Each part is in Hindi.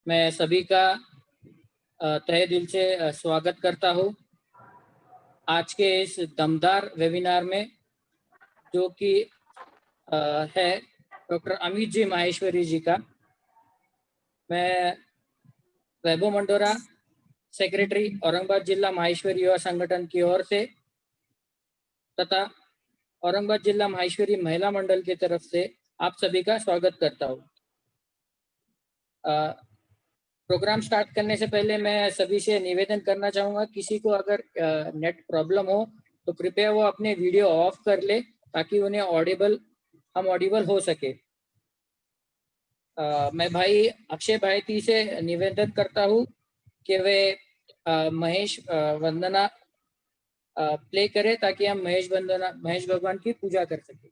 मैं सभी का तहे दिल से स्वागत करता हूँ आज के इस दमदार वेबिनार में, जो कि है डॉक्टर अमित जी माहेश्वरी जी का। मैं वैभव मंडोरा, सेक्रेटरी औरंगाबाद जिला माहेश्वरी युवा संगठन की ओर से तथा औरंगाबाद जिला माहेश्वरी महिला मंडल की तरफ से आप सभी का स्वागत करता हूँ। प्रोग्राम स्टार्ट करने से पहले मैं सभी से निवेदन करना चाहूँगा, किसी को अगर नेट प्रॉब्लम हो तो कृपया वो अपने वीडियो ऑफ कर ले ताकि उन्हें हम ऑडिबल हो सके। मैं भाई अक्षय भाईती से निवेदन करता हूँ कि वे महेश वंदना प्ले करें ताकि हम महेश भगवान की पूजा कर सकें।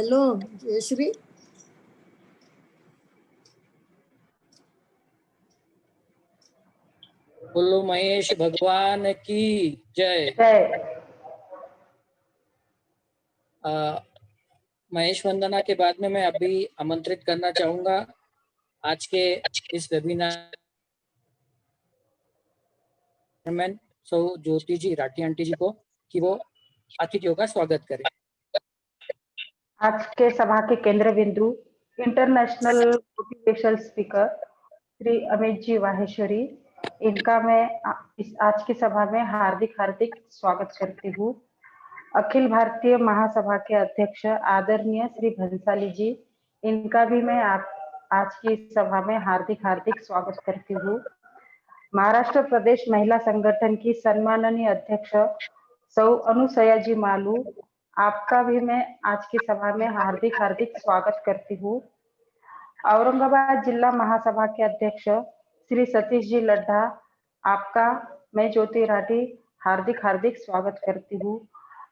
हेलो जयश्री। बोलो महेश भगवान की जय। महेश वंदना के बाद में मैं अभी आमंत्रित करना चाहूंगा आज के इस वेबिनार में सौ ज्योति जी राठी आंटी जी को कि वो अतिथियों का स्वागत करें। आज के सभा के केंद्र बिंदु international motivational speaker Shri Amit ji Maheshwari, इनका मैं आज की सभा में हार्दिक स्वागत करती हूँ। अखिल भारतीय महासभा के अध्यक्ष आदरणीय श्री भंसाली जी, इनका भी मैं आज की सभा में हार्दिक स्वागत करती हूँ। महाराष्ट्र प्रदेश महिला संगठन की सम्माननीय अध्यक्ष सौ अनुसया जी मालू, आपका भी मैं आज की सभा में हार्दिक स्वागत करती हूँ। औरंगाबाद जिला महासभा के अध्यक्ष श्री सतीश जी लड्ढा, आपका मैं ज्योति राठी हार्दिक स्वागत करती हूँ।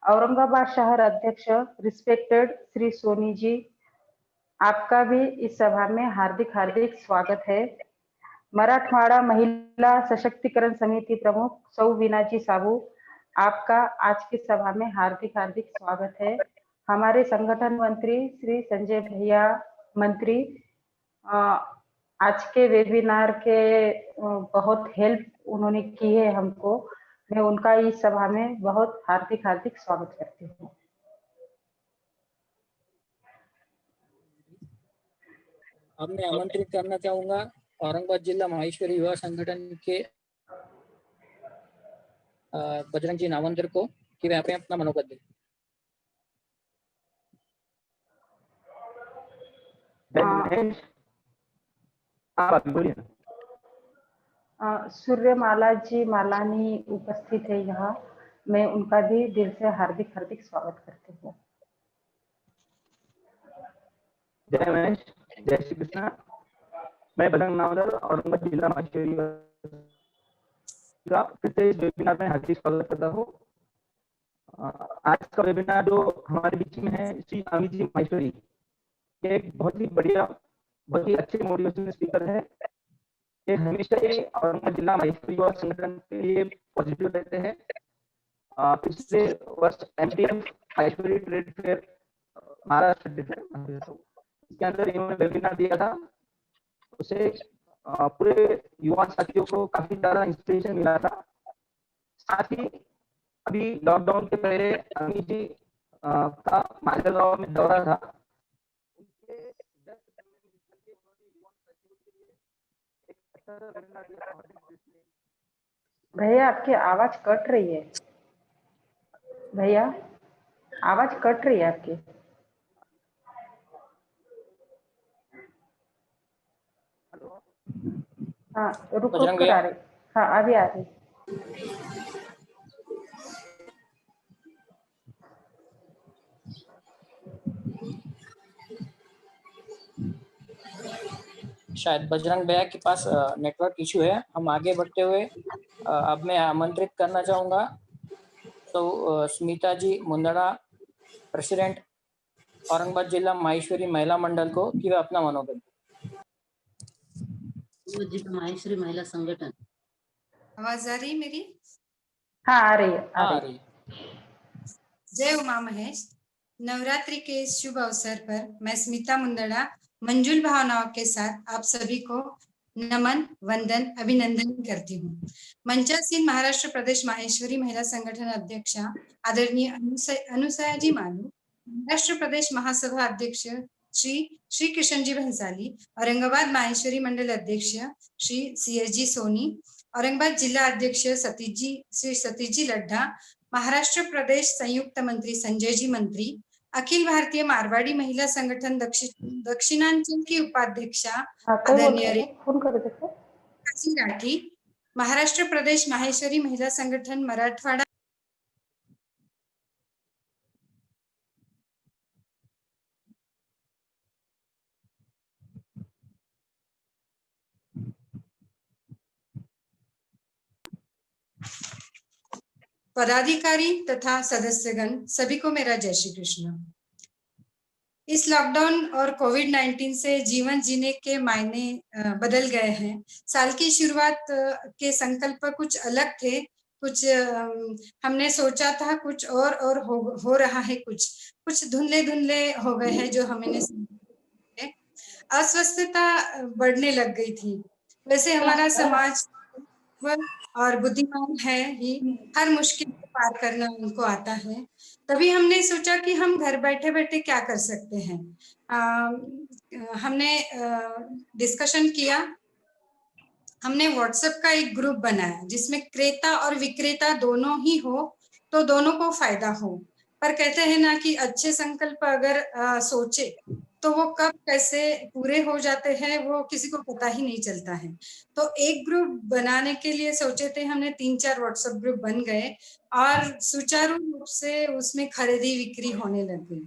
औरंगाबाद शहर अध्यक्ष रिस्पेक्टेड श्री सोनी जी, आपका भी इस सभा में हार्दिक स्वागत है। मराठवाड़ा महिला सशक्तिकरण समिति प्रमुख सौ वीना जी साबू, आपका आज की सभा में हार्दिक स्वागत है। हमारे संगठन मंत्री श्री संजय भैया मंत्री आज के वेबिनार के बहुत हेल्प उन्होंने की है हमको, मैं उनका इस सभा में बहुत हार्दिक स्वागत करती हूँ। अब मैं आमंत्रित करना चाहूंगा औरंगाबाद जिला माहेश्वरी युवा संगठन के बजरंग जी नावंदर को कि वे पे अपना मनोगत दें। सूर्यमाला जी मालानी उपस्थित है यहाँ, मैं उनका भी दिल से हार्दिक स्वागत करती हूँ। जय महेश, जय श्री कृष्णा। मैं बजरंग नावंदर औरंगाबाद जिला माहेश्वरी का फिर से इस वेबिनार में हार्दिक स्वागत करता हूँ। आज का वेबिनार जो हमारे बीच में है श्री अमित जी माहेश्वरी, एक बहुत ही बढ़िया, बहुत ही अच्छे मोटिवेशनल स्पीकर है। ये हमेशा ही औरंगाबाद जिला माहेश्वरी युवा संगठन के लिए पॉजिटिव रहते हैं। पिछले वर्ष MTF Maheshwari trade fair Maharashtra इसके अंदर इन्होंने वेबिनार दिया था, उसे पूरे युवा साथियों को काफी ज्यादा इंस्पिरेशन मिला था। साथ ही अभी लॉकडाउन के पहले अमित जी का मालेगांव में दौरा था, भैया आपकी आवाज कट रही है, भैया आवाज कट रही है आपकी। हाँ रुक कर आ रही, हाँ अभी आ रही। शायद बजरंग भैया के पास नेटवर्क इशू है। हम आगे बढ़ते हुए अब मैं आमंत्रित करना चाहूंगा तो स्मिता जी मुंदड़ा, प्रेसिडेंट औरंगाबाद जिला माहेश्वरी महिला मंडल को कि वे अपना मनोगत। माहेश्वरी महिला संगठन, आवाज आ रही मेरी? हाँ आ रही है। जय उमा महेश। नवरात्रि के इस शुभ अवसर पर मैं स्मिता मुंदड़ा मंजुल भावनाओं के साथ आप सभी को नमन, वंदन, अभिनंदन करती हूँ। मंचासीन महाराष्ट्र प्रदेश माहेश्वरी महिला संगठन अध्यक्षा आदरणीय अनुसया जी मालू, महाराष्ट्र प्रदेश महासभा अध्यक्ष श्री कृष्ण जी भंसाली, औरंगाबाद माहेश्वरी मंडल अध्यक्ष श्री CS जी सोनी, औरंगाबाद जिला अध्यक्ष श्री सतीश जी लड्ढा, महाराष्ट्र प्रदेश संयुक्त मंत्री संजय जी मंत्री, अखिल भारतीय मारवाड़ी महिला संगठन दक्षिणांचल की उपाध्यक्षा आदरणीय राठी, महाराष्ट्र प्रदेश माहेश्वरी महिला संगठन मराठवाड़ा पदाधिकारी तथा सदस्यगण, सभी को मेरा जय श्री कृष्ण। इस लॉकडाउन और कोविड-19 से जीवन जीने के मायने बदल गए हैं। साल की शुरुआत के संकल्प कुछ अलग थे, कुछ हमने सोचा था कुछ और हो रहा है कुछ धुंधले-धुंधले हो गए हैं जो हमने अस्वस्थता बढ़ने लग गई थी। वैसे हमारा समाज और बुद्धिमान है ही, हर मुश्किल को पार करना उनको आता है। तभी हमने सोचा कि हम घर बैठे-बैठे क्या कर सकते हैं। हमने डिस्कशन किया, हमने व्हाट्सएप का एक ग्रुप बनाया जिसमें क्रेता और विक्रेता दोनों ही हो, तो दोनों को फायदा हो। पर कहते हैं ना कि अच्छे संकल्प अगर सोचे तो वो कब कैसे पूरे हो जाते हैं वो किसी को पता ही नहीं चलता है। तो एक ग्रुप बनाने के लिए सोचे थे हमने 3-4 व्हाट्सएप ग्रुप बन गए और सुचारू रूप से उसमें खरीदी बिक्री होने लग गई।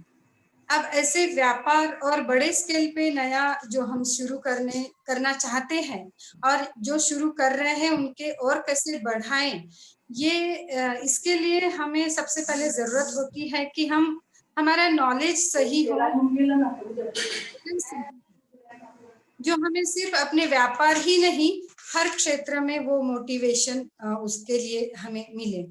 अब ऐसे व्यापार और बड़े स्केल पे नया जो हम शुरू करना चाहते हैं और जो शुरू कर रहे हैं उनके और कैसे बढ़ाएं, ये इसके लिए हमें सबसे पहले जरूरत होती है कि हमारा नॉलेज सही हो, जो हमें सिर्फ अपने व्यापार ही नहीं हर क्षेत्र में वो मोटिवेशन उसके लिए हमें मिले।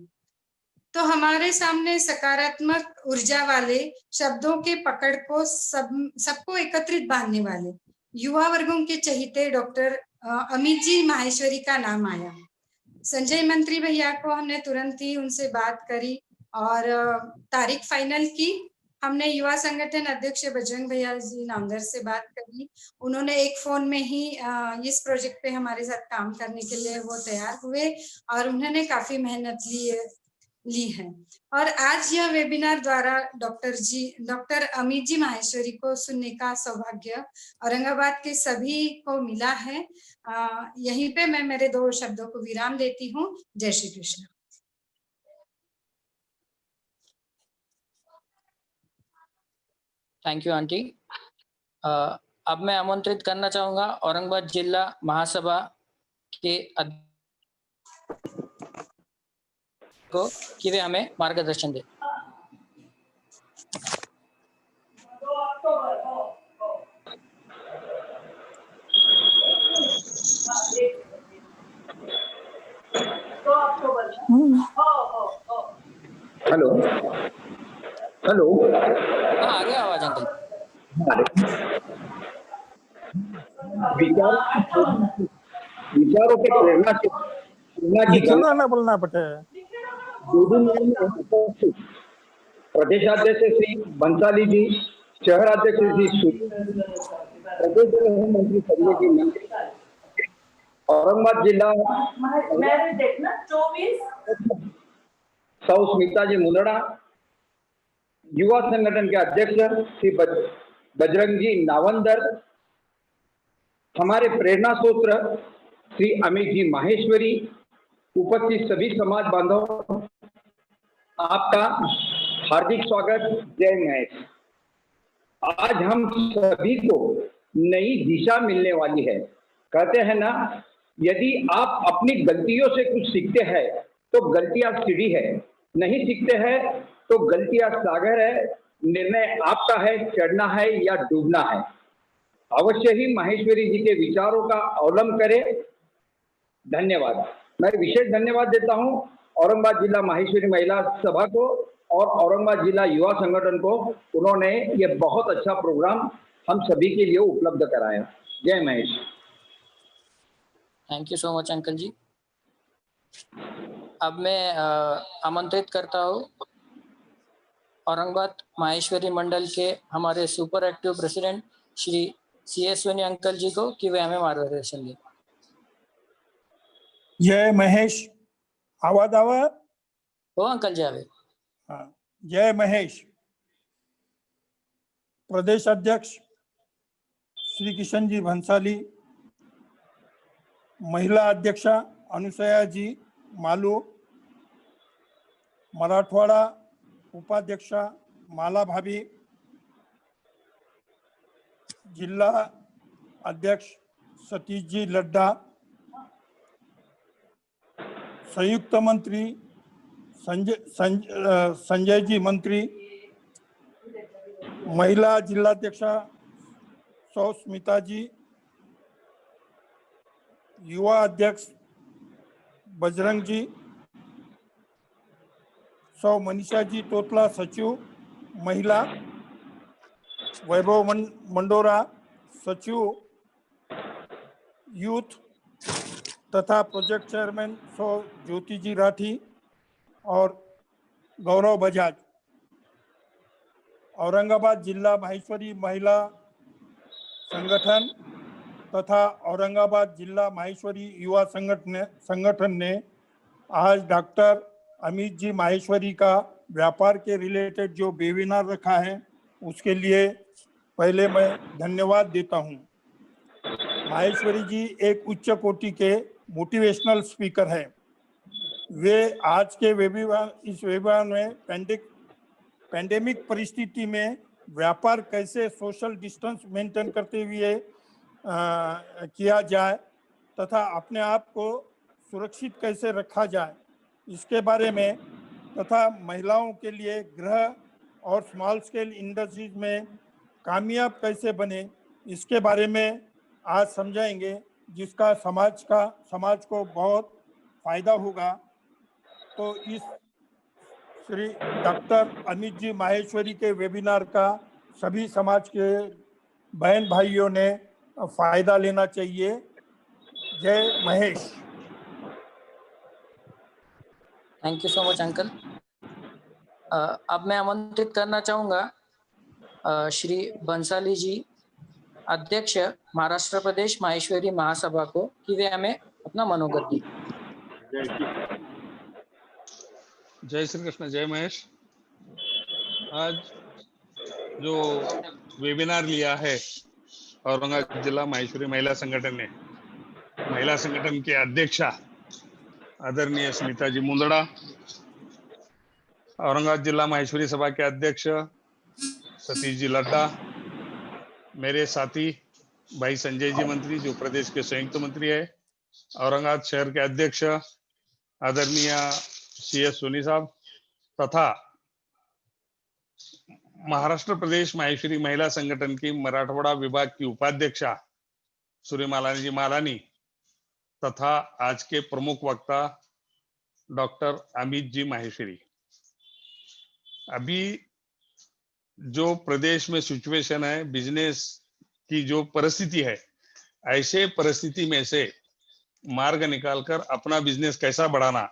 तो हमारे सामने सकारात्मक ऊर्जा वाले शब्दों के पकड़ को सबको एकत्रित बांधने वाले युवा वर्गों के चहीते डॉक्टर अमित जी माहेश्वरी का नाम आया। संजय मंत्री भैया को हमने तुरंत ही उनसे बात करी और तारीख फाइनल की। हमने युवा संगठन अध्यक्ष बजरंग भैया जी नामदर से बात करी। उन्होंने एक फोन में ही इस प्रोजेक्ट पे हमारे साथ काम करने के लिए वो तैयार हुए और उन्होंने काफी मेहनत ली है। और आज यह वेबिनार द्वारा डॉक्टर अमित जी माहेश्वरी को सुनने का सौभाग्य औरंगाबाद के सभी को मिला है। यहीं पे मैं मेरे 2 शब्दों को विराम देती हूँ। जय Shri Krishna. Thank you aunty. अब मैं आमंत्रित करना चाहूंगा औरंगाबाद जिला महासभा के को कि वे हमें मार्गदर्शन दे। हेलो हेलो, हाँ, आ गया आवाज अंकल। विचारों के प्रेरणा की ना बोलना पड़े। प्रदेशाध्यक्ष श्री बंसाली जी, शहराध्यक्ष श्री प्रदेश गृह मंत्री संजय जी मंत्री, औरंगाबाद जिला सौ स्मिता जी मुंदड़ा, युवा संगठन के अध्यक्ष श्री बजरंग जी नावंदर, हमारे प्रेरणा सूत्र श्री अमित जी माहेश्वरी, उपस्थित सभी समाज बांधव, आपका हार्दिक स्वागत। जय महेश। आज हम सभी को नई दिशा मिलने वाली है। कहते हैं ना, यदि आप अपनी गलतियों से कुछ सीखते हैं तो गलतियां सीढ़ी है, नहीं सीखते हैं तो गलतियां सागर है। निर्णय आपका है, चढ़ना है या डूबना है। अवश्य ही माहेश्वरी जी के विचारों का अवलंबन करें। धन्यवाद। मैं विशेष धन्यवाद देता हूं औरंगाबाद जिला माहेश्वरी महिला सभा को और औरंगाबाद जिला युवा संगठन को। उन्होंने ये बहुत अच्छा प्रोग्राम हम सभी के लिए उपलब्ध कराया। जय Mahesh. Thank you so much uncle ji. अब मैं आमंत्रित करता हूँ औरंगाबाद माहेश्वरी मंडल के हमारे super active president Shri CS Soni uncle ji को कि वे हमें मार्गदर्शन दें। जय महेश। आवाज आवा हो अंकल जी आवे। हाँ। जय महेश। प्रदेश अध्यक्ष श्री किशन जी भंसाली, महिला अध्यक्षा अनुसया जी मालू, मराठवाड़ा उपाध्यक्षा माला भाभी, जिला अध्यक्ष सतीश जी लड्डा, संयुक्त मंत्री संजय जी मंत्री, महिला जिलाध्यक्षा सौ स्मिता जी, युवा अध्यक्ष बजरंग जी, सौ मनीषा जी तोतला सचिव महिला, वैभव मंडोरा सचिव यूथ तथा प्रोजेक्ट चेयरमैन सौ ज्योति जी राठी और गौरव बजाज, औरंगाबाद जिला माहेश्वरी महिला संगठन तथा औरंगाबाद जिला माहेश्वरी युवा संगठन ने आज डॉक्टर अमित जी माहेश्वरी का व्यापार के रिलेटेड जो वेबिनार रखा है उसके लिए पहले मैं धन्यवाद देता हूं। माहेश्वरी जी एक उच्च कोटि के मोटिवेशनल स्पीकर हैं। वे आज के इस वेबिनार में पैंडेमिक परिस्थिति में व्यापार कैसे सोशल डिस्टेंस मेंटेन करते हुए किया जाए तथा अपने आप को सुरक्षित कैसे रखा जाए इसके बारे में तथा महिलाओं के लिए गृह और स्मॉल स्केल इंडस्ट्रीज में कामयाब कैसे बने इसके बारे में आज समझाएंगे, जिसका समाज को बहुत फायदा होगा। तो इस श्री डॉक्टर अमित जी माहेश्वरी के वेबिनार का सभी समाज के बहन भाइयों ने फायदा लेना चाहिए। जय Mahesh. Thank you so much uncle. अब मैं आमंत्रित करना चाहूँगा श्री बंसाली जी, अध्यक्ष महाराष्ट्र प्रदेश माहेश्वरी महासभा को, कि वे हमें अपना मनोगत दें। जय श्री कृष्ण, जय महेश। आज जो वेबिनार लिया है औरंगाबाद जिला माहेश्वरी महिला संगठन ने, महिला संगठन के अध्यक्षा आदरणीय स्मिता जी मुंदड़ा, औरंगाबाद जिला माहेश्वरी सभा के अध्यक्ष सतीश जी लड्डा, मेरे साथी भाई संजय जी मंत्री जो प्रदेश के संयुक्त मंत्री है, औरंगाबाद शहर के अध्यक्ष आदरणीय CS सोनी साहब तथा महाराष्ट्र प्रदेश माहेश्वरी महिला संगठन की मराठवाड़ा विभाग की उपाध्यक्षा सूर्यमाला जी मालानी तथा आज के प्रमुख वक्ता डॉक्टर अमित जी माहेश्वरी। अभी जो प्रदेश में सिचुएशन है, बिजनेस की जो परिस्थिति है, ऐसे परिस्थिति में से मार्ग निकालकर अपना बिजनेस कैसा बढ़ाना,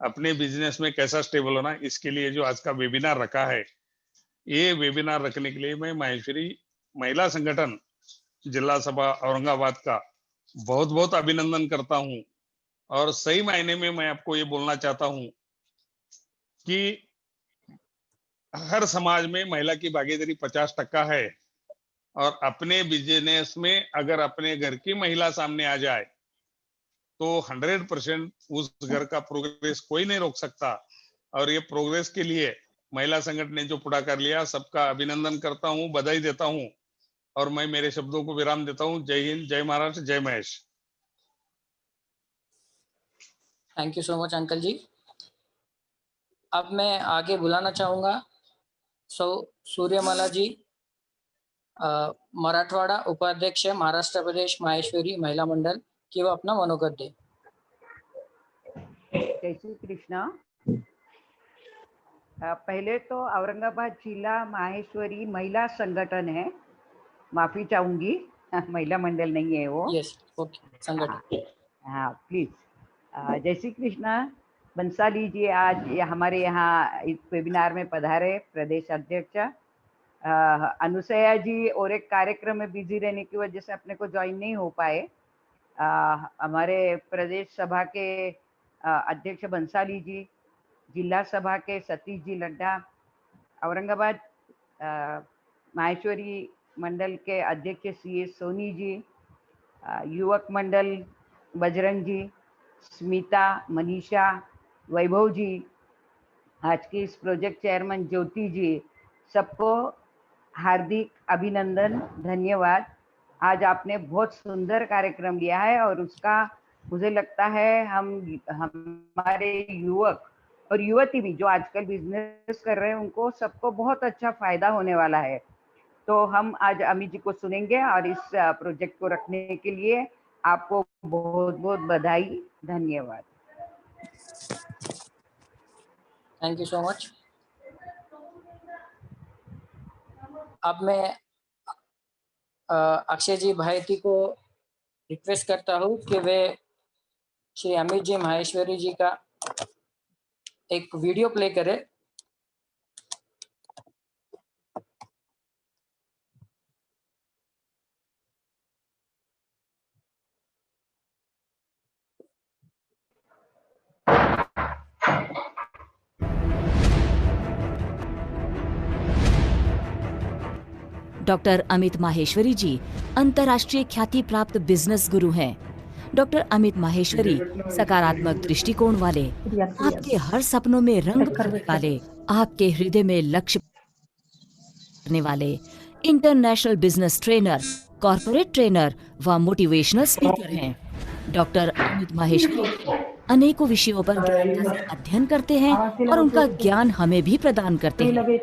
अपने बिजनेस में कैसा स्टेबल होना, इसके लिए जो आज का वेबिनार रखा है, ये वेबिनार रखने के लिए मैं माहेश्वरी महिला संगठन जिला सभा औरंगाबाद का बहुत बहुत अभिनंदन करता हूं। और सही मायने में मैं आपको ये बोलना चाहता हूं कि हर समाज में महिला की भागीदारी 50% है और अपने बिजनेस में अगर अपने घर की महिला सामने आ जाए तो 100% उस घर का प्रोग्रेस कोई नहीं रोक सकता। और ये प्रोग्रेस के लिए महिला संगठन ने जो पुढाकार लिया, सबका अभिनंदन करता हूं, बधाई देता हूं और मैं मेरे शब्दों को विराम देता हूं। जय हिंद, जय महाराष्ट्र, जय Mahesh. Thank you so much uncle ji. अब मैं आगे बुलाना चाहूँगा सूर्यमाला जी, मराठवाड़ा उपाध्यक्ष महाराष्ट्र प्रदेश माहेश्वरी महिला मंडल, कि वो अपना मनोगत दे। जय श्री कृष्णा। पहले तो औरंगाबाद जिला माहेश्वरी महिला संगठन है, माफी चाहूंगी महिला मंडल नहीं है वो। यस, ओके, संगठन। हाँ प्लीज। जय श्री कृष्णा। बंसाली जी आज हमारे यहाँ इस वेबिनार में पधारे, प्रदेश अध्यक्ष। अनुसया जी और एक कार्यक्रम में बिजी रहने की वजह से अपने को ज्वाइन नहीं हो पाए। हमारे प्रदेश सभा के अध्यक्ष बंसाली जी, जिला सभा के सतीश जी लड्डा, औरंगाबाद माहेश्वरी मंडल के अध्यक्ष CS सोनी जी, युवक मंडल बजरंग जी, स्मिता, मनीषा, वैभव जी, आज के इस प्रोजेक्ट चेयरमैन ज्योति जी, सबको हार्दिक अभिनंदन, धन्यवाद। आज आपने बहुत सुंदर कार्यक्रम लिया है और उसका मुझे लगता है हमारे युवक और युवती भी जो आजकल बिजनेस कर रहे हैं उनको सबको बहुत अच्छा फायदा होने वाला है। तो हम आज अमित जी को सुनेंगे और इस प्रोजेक्ट को रखने के लिए आपको बहुत बहुत बधाई, धन्यवाद। Thank you so much. अब मैं अक्षय जी भाईटी को रिक्वेस्ट करता हूँ कि वे श्री अमित जी माहेश्वरी जी का एक वीडियो प्ले करें। डॉक्टर अमित माहेश्वरी जी अंतर्राष्ट्रीय ख्याति प्राप्त बिजनेस गुरु हैं। डॉक्टर अमित माहेश्वरी सकारात्मक दृष्टिकोण वाले, आपके हर सपनों में रंग भरने वाले, आपके हृदय में लक्ष्य करने वाले international business trainer, corporate trainer व मोटिवेशनल स्पीकर हैं। डॉक्टर अमित माहेश्वरी अनेकों विषयों पर गहनता से अध्ययन करते हैं और उनका ज्ञान हमें भी प्रदान करते हैं।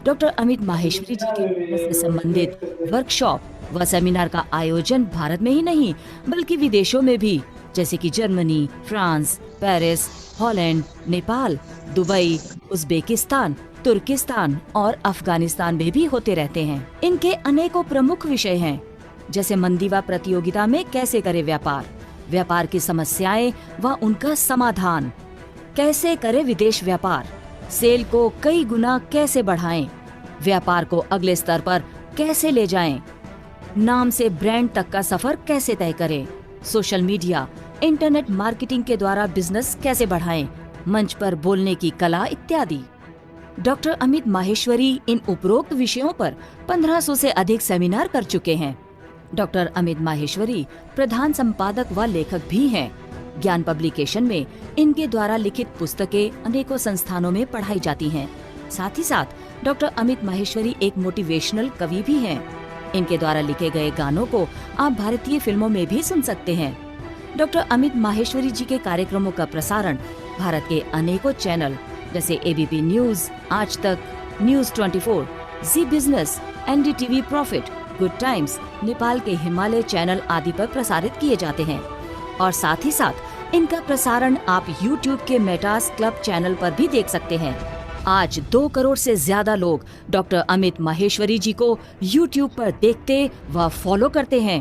डॉक्टर अमित माहेश्वरी जी के बिजनेस से संबंधित वर्कशॉप व सेमिनार का आयोजन भारत में ही नहीं बल्कि विदेशों में भी, जैसे कि Germany, France, Paris, Holland, Nepal, Dubai, Uzbekistan, Turkistan और अफगानिस्तान में भी होते रहते हैं। इनके अनेकों प्रमुख विषय हैं, जैसे मंदी व प्रतियोगिता में कैसे करें व्यापार, व्यापार की समस्याएं व उनका समाधान, कैसे करें विदेश व्यापार, सेल को कई गुना कैसे बढ़ाएं, व्यापार को अगले स्तर पर कैसे ले जाएं, नाम से ब्रांड तक का सफर कैसे तय करें, सोशल मीडिया, इंटरनेट मार्केटिंग के द्वारा बिजनेस कैसे बढ़ाएं, मंच पर बोलने की कला इत्यादि। डॉक्टर अमित माहेश्वरी इन उपरोक्त विषयों पर 1500 से अधिक सेमिनार कर चुके हैं। डॉक्टर अमित माहेश्वरी प्रधान संपादक व लेखक भी हैं। ज्ञान पब्लिकेशन में इनके द्वारा लिखित पुस्तकें अनेकों संस्थानों में पढ़ाई जाती हैं। साथ ही साथ डॉक्टर अमित माहेश्वरी एक मोटिवेशनल कवि भी हैं। इनके द्वारा लिखे गए गानों को आप भारतीय फिल्मों में भी सुन सकते हैं। डॉक्टर अमित माहेश्वरी जी के कार्यक्रमों का प्रसारण भारत के अनेकों चैनल जैसे ABP news, Aaj Tak, news 24, Zee business, NDTV profit, good times, Nepal के हिमालय चैनल आदि पर प्रसारित किए जाते हैं। और साथ ही साथ इनका प्रसारण आप YouTube के मेटास क्लब चैनल पर भी देख सकते हैं। आज 2 करोड़ से ज्यादा लोग डॉक्टर अमित माहेश्वरी जी को YouTube पर देखते व फॉलो करते हैं।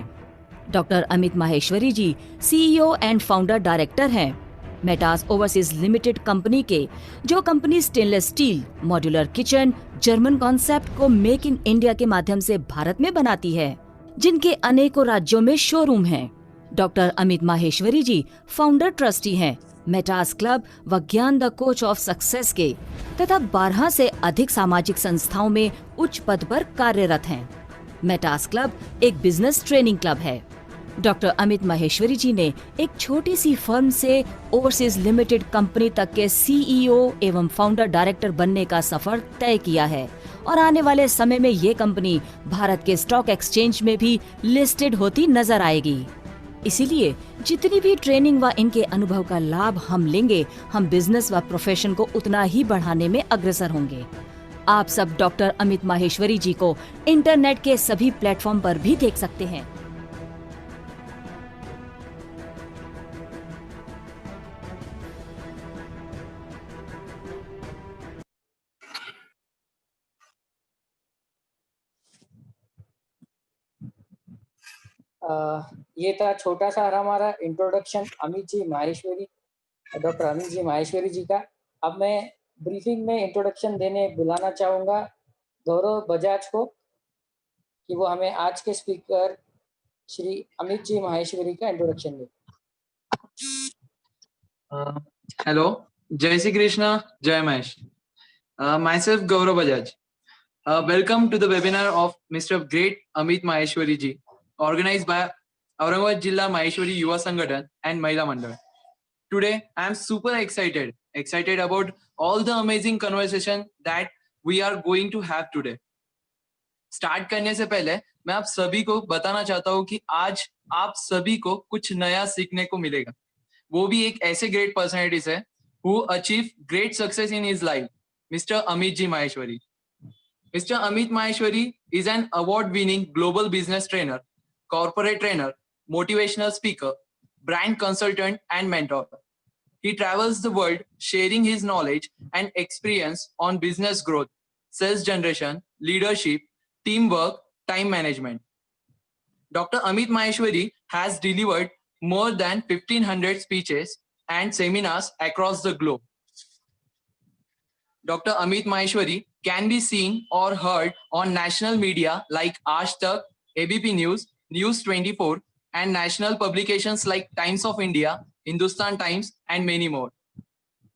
Doctor Amit Maheshwari ji CEO and founder director हैं मेटास ओवरसीज लिमिटेड कंपनी के, जो company stainless steel, modular kitchen, German concept को मेक इन इंडिया के माध्यम से भारत में बनाती है, जिनके अनेकों राज्यों में शोरूम हैं। डॉक्टर अमित माहेश्वरी जी फाउंडर ट्रस्टी हैं मेटास क्लब व ज्ञान द कोच ऑफ सक्सेस के, तथा 12 से अधिक सामाजिक संस्थाओं में उच्च पद पर कार्यरत हैं। मेटास क्लब एक बिजनेस ट्रेनिंग क्लब है। डॉक्टर अमित माहेश्वरी जी ने एक छोटी सी फर्म से ओवरसीज लिमिटेड कंपनी तक के CEO एवं फाउंडर डायरेक्टर बनने का सफर तय किया है और आने वाले समय में ये कंपनी भारत के स्टॉक एक्सचेंज में भी लिस्टेड होती नजर आएगी। इसीलिए जितनी भी ट्रेनिंग व इनके अनुभव का लाभ हम लेंगे, हम बिजनेस व प्रोफेशन को उतना ही बढ़ाने में अग्रसर होंगे। आप सब डॉक्टर अमित माहेश्वरी जी को इंटरनेट के सभी प्लेटफॉर्म पर भी देख सकते हैं। ये था छोटा सा हमारा इंट्रोडक्शन अमित जी माहेश्वरी, डॉक्टर अमित जी माहेश्वरी जी का। अब मैं ब्रीफिंग में इंट्रोडक्शन देने बुलाना चाहूँगा गौरव बजाज को कि वो हमें आज के स्पीकर श्री अमित जी माहेश्वरी का इंट्रोडक्शन दे। हेलो, जय श्री कृष्णा, जय Mahesh. Myself Gaurav Bajaj. Welcome to the webinar of Mr. Great Amit Maheshwari ji, organized by Aurangabad Jilla Maheshwari Yuva Sangathan and Mahila Mandal. Today, I am super excited about all the amazing conversation that we are going to have today. Start करने से पहले मैं आप सभी को बताना चाहता हूँ कि आज आप सभी को कुछ नया सीखने को मिलेगा, वो भी एक ऐसे ग्रेट पर्सनैलिटी से who achieve great success in his life, Mr. Amit Ji Maheshwari. Mr. Amit Maheshwari is an award-winning global business trainer, corporate trainer, motivational speaker, brand consultant, and mentor. He travels the world sharing his knowledge and experience on business growth, sales generation, leadership, teamwork, time management. Dr. Amit Maheshwari has delivered more than 1,500 speeches and seminars across the globe. Dr. Amit Maheshwari can be seen or heard on national media like Aaj Tak, ABP News, News 24, and national publications like Times of India, Hindustan Times, and many more.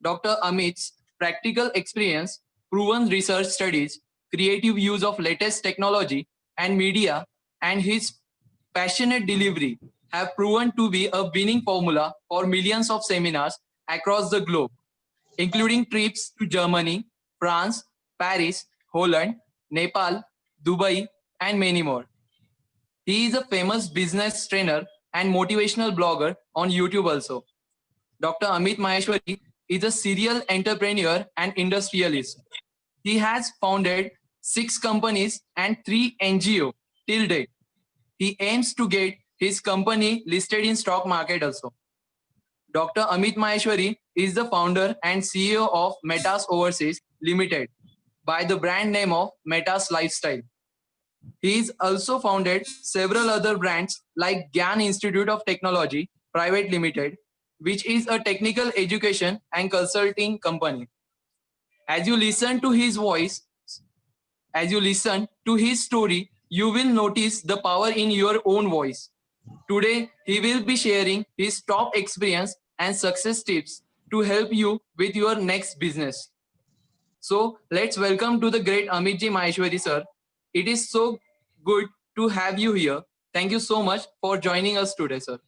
Dr. Amit's practical experience, proven research studies, creative use of latest technology and media, and his passionate delivery have proven to be a winning formula for millions of seminars across the globe, including trips to Germany, France, Paris, Holland, Nepal, Dubai, and many more. He is a famous business trainer and motivational blogger on YouTube also. Dr. Amit Maheshwari is a serial entrepreneur and industrialist. He has founded 6 companies and 3 NGO till date. He aims to get his company listed in stock market also. Dr. Amit Maheshwari is the founder and CEO of Metas Overseas Limited by the brand name of Metas Lifestyle. He is also founded several other brands like Gyan Institute of Technology Private Limited, which is a technical education and consulting company. As you listen to his voice, as you listen to his story, you will notice the power in your own voice. Today, he will be sharing his top experience and success tips to help you with your next business. So let's welcome to the great Amit Ji Maheshwari sir. It is so good to have you here. Thank you so much for joining us today, sir.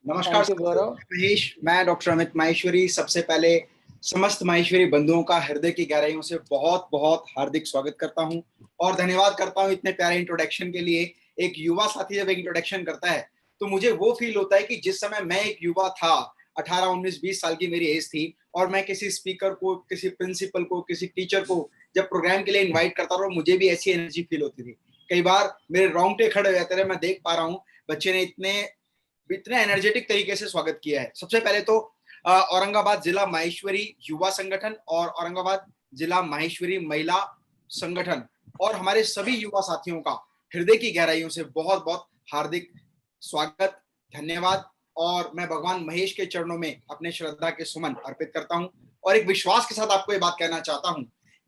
नमस्कार महेश, मैं डॉक्टर अमित माहेश्वरी सबसे पहले समस्त माहेश्वरी बंधुओं का हृदय की गहराइयों से बहुत बहुत हार्दिक स्वागत करता हूं और धन्यवाद करता हूं इतने प्यारे इंट्रोडक्शन के लिए। एक युवा साथी जब एक इंट्रोडक्शन करता है तो मुझे वो फील होता है कि जिस समय मैं एक युवा था, 18, 19, 20 साल की मेरी एज थी और मैं किसी स्पीकर को, किसी प्रिंसिपल को, किसी टीचर को जब प्रोग्राम के लिए इन्वाइट करता था मुझे भी ऐसी एनर्जी फील होती थी। कई बार मेरे रोंगटे खड़े हो जाते थे। मैं देख पा रहा हूँ बच्चे ने इतने एनर्जेटिक तरीके से स्वागत किया है। सबसे पहले तो औरंगाबाद जिला माहेश्वरी युवा संगठन और औरंगाबाद जिला माहेश्वरी महिला संगठन और हमारे सभी युवा साथियों का हृदय की गहराइयों से बहुत बहुत हार्दिक स्वागत, धन्यवाद। और मैं भगवान महेश के चरणों में अपने श्रद्धा के सुमन अर्पित करता हूं और एक विश्वास के साथ आपको ये बात कहना चाहता हूं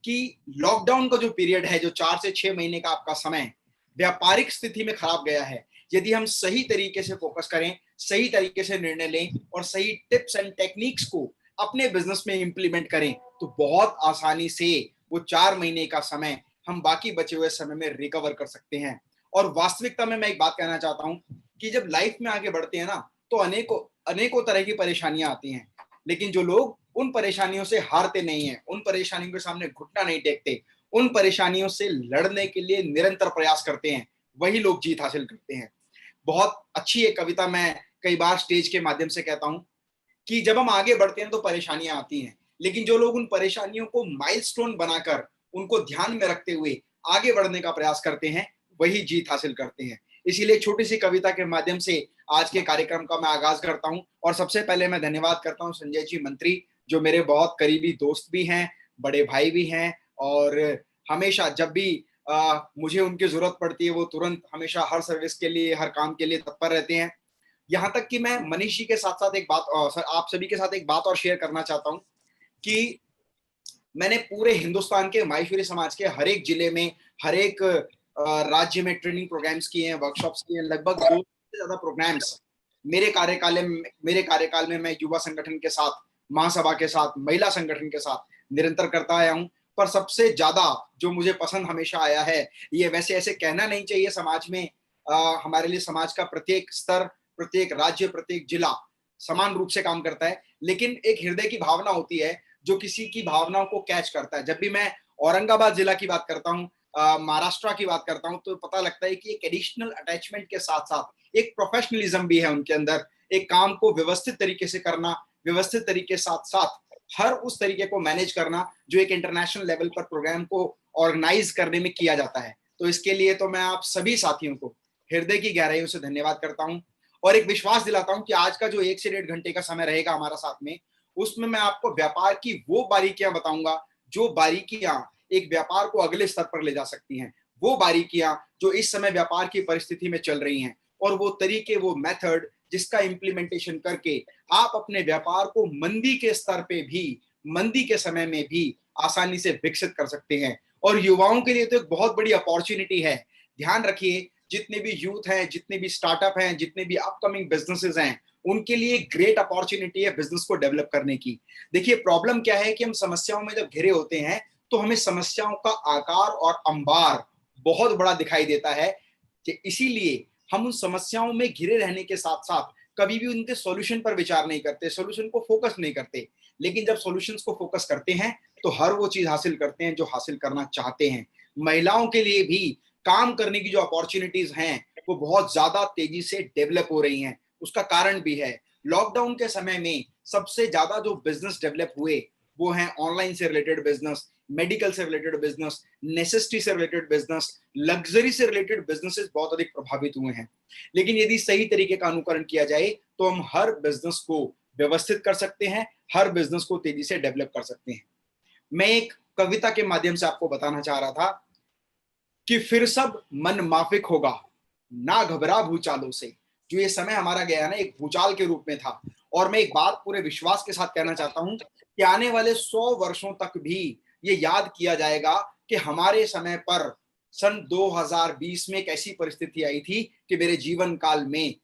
कि लॉकडाउन का जो पीरियड है, जो 4 से 6 महीने का आपका समय व्यापारिक स्थिति में खराब गया है, यदि हम सही तरीके से फोकस करें, सही तरीके से निर्णय लें और सही टिप्स एंड टेक्निक्स को अपने बिजनेस में इंप्लीमेंट करें तो बहुत आसानी से वो 4 महीने का समय हम बाकी बचे हुए समय में रिकवर कर सकते हैं। और वास्तविकता में मैं एक बात कहना चाहता हूं कि जब लाइफ में आगे बढ़ते हैं ना तो अनेकों तरह की परेशानियां आती हैं, लेकिन जो लोग उन परेशानियों से हारते नहीं हैं, उन परेशानियों के सामने घुटना नहीं टेकते, उन परेशानियों से लड़ने के लिए निरंतर प्रयास करते हैं, वही लोग जीत हासिल करते हैं। बहुत अच्छी एक कविता मैं कई बार स्टेज के माध्यम से कहता हूं कि जब हम आगे बढ़ते हैं तो परेशानियां आती हैं, लेकिन जो लोग उन परेशानियों को माइलस्टोन बनाकर उनको ध्यान में रखते हुए आगे बढ़ने का प्रयास करते हैं, वही जीत हासिल करते हैं। इसीलिए छोटी सी कविता के माध्यम से आज के कार्यक्रम का मैं आगाज करता हूं और सबसे पहले मैं धन्यवाद करता हूं संजय जी मंत्री, जो मेरे बहुत करीबी दोस्त भी हैं, बड़े भाई भी हैं और हमेशा जब भी मुझे उनकी जरूरत पड़ती है वो तुरंत हमेशा हर सर्विस के लिए, हर काम के लिए तत्पर रहते हैं। यहाँ तक कि मैं मनीष जी के साथ साथ एक बात सर आप सभी के साथ एक बात और शेयर करना चाहता हूँ कि मैंने पूरे हिंदुस्तान के माहेश्वरी समाज के हर एक जिले में, हर एक राज्य में ट्रेनिंग प्रोग्राम्स किए हैं, वर्कशॉप्स किए हैं। लगभग 2 से ज्यादा प्रोग्राम्स मेरे कार्यकाल में मैं युवा संगठन के साथ, महासभा के साथ, महिला संगठन के साथ निरंतर करता आया हूँ। पर सबसे ज्यादा जो मुझे पसंद हमेशा आया है, ये वैसे ऐसे कहना नहीं चाहिए समाज में, हमारे लिए समाज का प्रत्येक स्तर, प्रत्येक राज्य, प्रत्येक जिला समान रूप से काम करता है, लेकिन एक हृदय की भावना होती है जो किसी की भावनाओं को कैच करता है। जब भी मैं औरंगाबाद जिला की बात करता हूँ, महाराष्ट्र की बात करता हूँ, तो पता लगता है कि एक एडिशनल अटैचमेंट के साथ साथ एक प्रोफेशनलिज्म भी है उनके अंदर, एक काम को व्यवस्थित तरीके से करना, व्यवस्थित तरीके साथ साथ हर उस तरीके को मैनेज करना जो एक इंटरनेशनल लेवल पर प्रोग्राम को ऑर्गेनाइज करने में किया जाता है। तो इसके लिए तो मैं आप सभी साथियों को हृदय की गहराइयों से धन्यवाद करता हूं और एक विश्वास दिलाता हूं कि आज का जो 1 से 1.5 घंटे का समय रहेगा हमारा साथ में, उसमें मैं आपको व्यापार की वो बारीकियां बताऊंगा जो बारीकियां एक व्यापार को अगले स्तर पर ले जा सकती हैं, वो बारीकियां जो इस समय व्यापार की परिस्थिति में चल रही हैं, और वो तरीके, वो मेथड जिसका इम्प्लीमेंटेशन करके आप अपने व्यापार को मंदी के स्तर पे भी, मंदी के समय में भी आसानी से विकसित कर सकते हैं। और युवाओं के लिए तो एक बहुत बड़ी अपॉर्चुनिटी है। ध्यान रखिए, जितने भी यूथ हैं, जितने भी स्टार्टअप हैं, जितने भी अपकमिंग बिजनेसेस हैं, उनके लिए ग्रेट अपॉर्चुनिटी है बिजनेस को डेवलप करने की। देखिए, प्रॉब्लम क्या है कि हम समस्याओं में जब घिरे होते हैं तो हमें समस्याओं का आकार और अंबार बहुत बड़ा दिखाई देता है, इसीलिए हम उन समस्याओं में घिरे रहने के साथ साथ कभी भी उनके सॉल्यूशन पर विचार नहीं करते, सॉल्यूशन को फोकस नहीं करते। लेकिन जब सॉल्यूशंस को फोकस करते हैं तो हर वो चीज हासिल करते हैं जो हासिल करना चाहते हैं। महिलाओं के लिए भी काम करने की जो अपॉर्चुनिटीज हैं वो बहुत ज्यादा तेजी से डेवलप हो रही हैं। उसका कारण भी है, लॉकडाउन के समय में सबसे ज्यादा जो बिजनेस डेवलप हुए वो हैं ऑनलाइन से रिलेटेड बिजनेस, मेडिकल से रिलेटेड बिजनेस, नेसेसिटी से रिलेटेड बिजनेस, लग्जरी से रिलेटेड बिजनेसेस बहुत अधिक प्रभावित हुए हैं। लेकिन यदि सही तरीके का अनुकरण किया जाए तो हम हर बिजनेस को व्यवस्थित कर सकते हैं, हर बिजनेस को तेजी से डेवलप कर सकते हैं। मैं एक कविता के माध्यम से आपको बताना चाह रहा था कि फिर सब मन माफिक होगा, ना घबरा भूचालों से। जो ये समय हमारा गया ना, एक भूचाल के रूप में था। और मैं एक बात पूरे विश्वास के साथ कहना चाहता हूं कि आने वाले 100 वर्षों तक भी ये याद किया जाएगा कि हमारे समय पर सन 2020 में एक ऐसी परिस्थिति आई थी कि मेरे जीवन काल में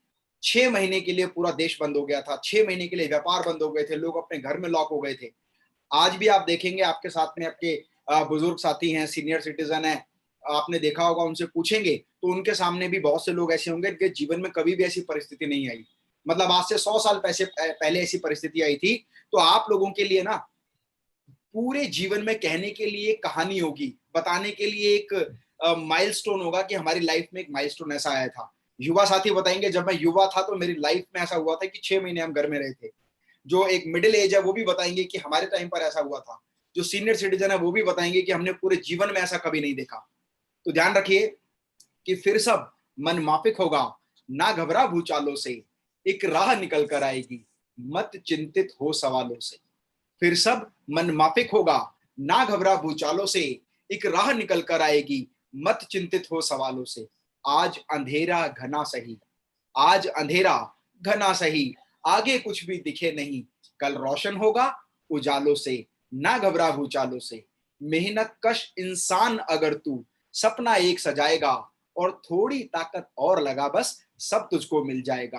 6 महीने के लिए पूरा देश बंद हो गया था, 6 महीने के लिए व्यापार बंद हो गए थे, लोग अपने घर में लॉक हो गए थे। आज भी आप देखेंगे, आपके साथ में आपके बुजुर्ग साथी हैं, सीनियर सिटीजन हैं, आपने देखा होगा, उनसे पूछेंगे तो उनके सामने भी बहुत से लोग ऐसे होंगे कि जीवन में कभी भी ऐसी परिस्थिति नहीं आई। मतलब आज से 100 साल पहले ऐसी परिस्थिति आई थी। तो आप लोगों के लिए ना पूरे जीवन में कहने के लिए एक कहानी होगी, बताने के लिए एक माइलस्टोन होगा कि हमारी लाइफ में एक माइलस्टोन ऐसा आया था। युवा साथी बताएंगे, जब मैं युवा था तो मेरी लाइफ में ऐसा हुआ था कि 6 महीने हम घर में रहे थे। जो एक मिडिल एज है वो भी बताएंगे कि हमारे टाइम पर ऐसा हुआ था। जो सीनियर सिटीजन है वो भी बताएंगे कि हमने पूरे जीवन में ऐसा कभी नहीं देखा। तो ध्यान रखिए कि फिर सब मन माफिक होगा, ना घबरा भूचालों से, एक राह निकल कर आएगी, मत चिंतित हो सवालों से। फिर सब मन माफिक होगा, ना घबरा भूचालों से, एक राह निकल कर आएगी, मत चिंतित हो सवालों से। आज अंधेरा घना सही, आज अंधेरा घना सही, आगे कुछ भी दिखे नहीं, कल रोशन होगा उजालों से, ना घबरा भूचालों से। मेहनत कश इंसान अगर तू सपना एक सजाएगा, और थोड़ी ताकत और लगा बस सब तुझको मिल जाएगा।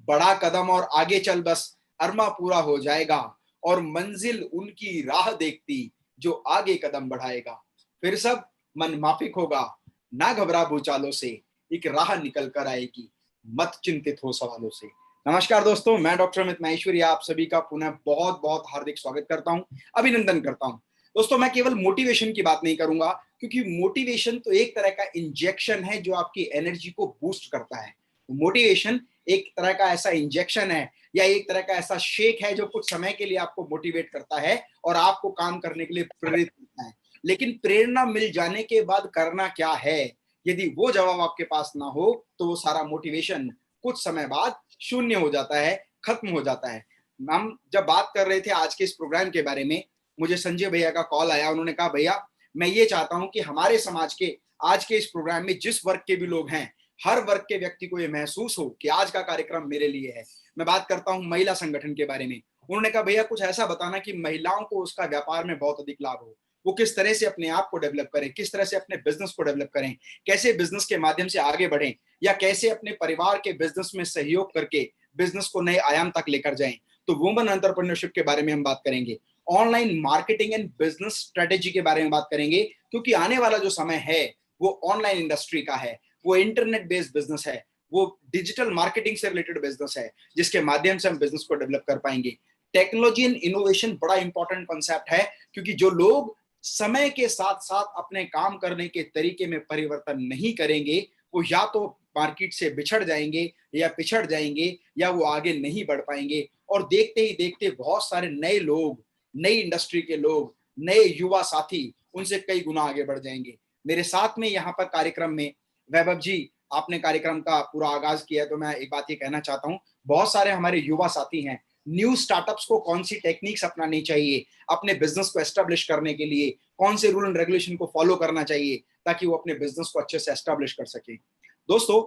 बड़ा कदम और आगे चल बस अरमा पूरा हो जाएगा, और मंजिल उनकी राह देखती जो आगे कदम बढ़ाएगा। फिर सब मन माफिक होगा, ना घबरा भूचालों से, एक राह निकल कर आएगी, मत चिंतित हो सवालों से। नमस्कार दोस्तों, मैं डॉक्टर अमित माहेश्वरी आप सभी का पुनः बहुत बहुत हार्दिक स्वागत करता हूं, अभिनंदन करता हूं। दोस्तों, मैं केवल मोटिवेशन की बात नहीं करूंगा, क्योंकि मोटिवेशन तो एक तरह का इंजेक्शन है जो आपकी एनर्जी को बूस्ट करता है। मोटिवेशन एक तरह का ऐसा इंजेक्शन है या एक तरह का ऐसा शेक है जो कुछ समय के लिए आपको मोटिवेट करता है और आपको काम करने के लिए प्रेरित करता है। लेकिन प्रेरणा मिल जाने के बाद करना क्या है, यदि वो जवाब आपके पास ना हो तो वो सारा मोटिवेशन कुछ समय बाद शून्य हो जाता है, खत्म हो जाता है। हम जब बात कर रहे थे आज के इस प्रोग्राम के बारे में, मुझे संजय भैया का कॉल आया। उन्होंने कहा, भैया मैं ये चाहता हूं कि हमारे समाज के आज के इस प्रोग्राम में जिस वर्ग के भी लोग हैं, हर वर्ग के व्यक्ति को ये महसूस हो कि आज का कार्यक्रम मेरे लिए है। मैं बात करता हूं महिला संगठन के बारे में। उन्होंने कहा, भैया कुछ ऐसा बताना कि महिलाओं को उसका व्यापार में बहुत अधिक लाभ हो, वो किस तरह से अपने आप को डेवलप करें, किस तरह से अपने बिजनेस को डेवलप करें, कैसे बिजनेस के माध्यम से आगे बढ़ें, या कैसे अपने परिवार के बिजनेस में सहयोग करके बिजनेस को नए आयाम तक लेकर जाएं। तो वुमेन एंटरप्रेन्योरशिप के बारे में हम बात करेंगे, online marketing and business strategy के बारे में बात करेंगे, क्योंकि आने वाला जो समय है वो ऑनलाइन इंडस्ट्री का है, वो इंटरनेट बेस्ड बिजनेस है, वो डिजिटल मार्केटिंग से रिलेटेड बिजनेस है, जिसके माध्यम से हम बिजनेस को डेवलप कर पाएंगे। टेक्नोलॉजी एंड इनोवेशन बड़ा इंपॉर्टेंट कॉन्सेप्ट है, क्योंकि जो लोग समय के साथ साथ अपने काम करने के तरीके में परिवर्तन नहीं करेंगे, वो या तो मार्केट से बिछड़ जाएंगे या पिछड़ जाएंगे, या वो आगे नहीं बढ़ पाएंगे। और देखते ही देखते बहुत सारे नए लोग नई इंडस्ट्री के लोग, नए युवा साथी उनसे कई गुना आगे बढ़ जाएंगे। मेरे साथ में यहाँ पर कार्यक्रम में वैभव जी, आपने कार्यक्रम का पूरा आगाज किया है, तो मैं एक बात ये कहना चाहता हूँ, बहुत सारे हमारे युवा साथी हैं, न्यू स्टार्टअप्स को कौन सी टेक्निक्स अपनानी चाहिए, अपने बिजनेस को एस्टेब्लिश करने के लिए कौन से रूल एंड रेगुलेशन को फॉलो करना चाहिए ताकि वो अपने बिजनेस को अच्छे से एस्टेब्लिश कर सके। दोस्तों,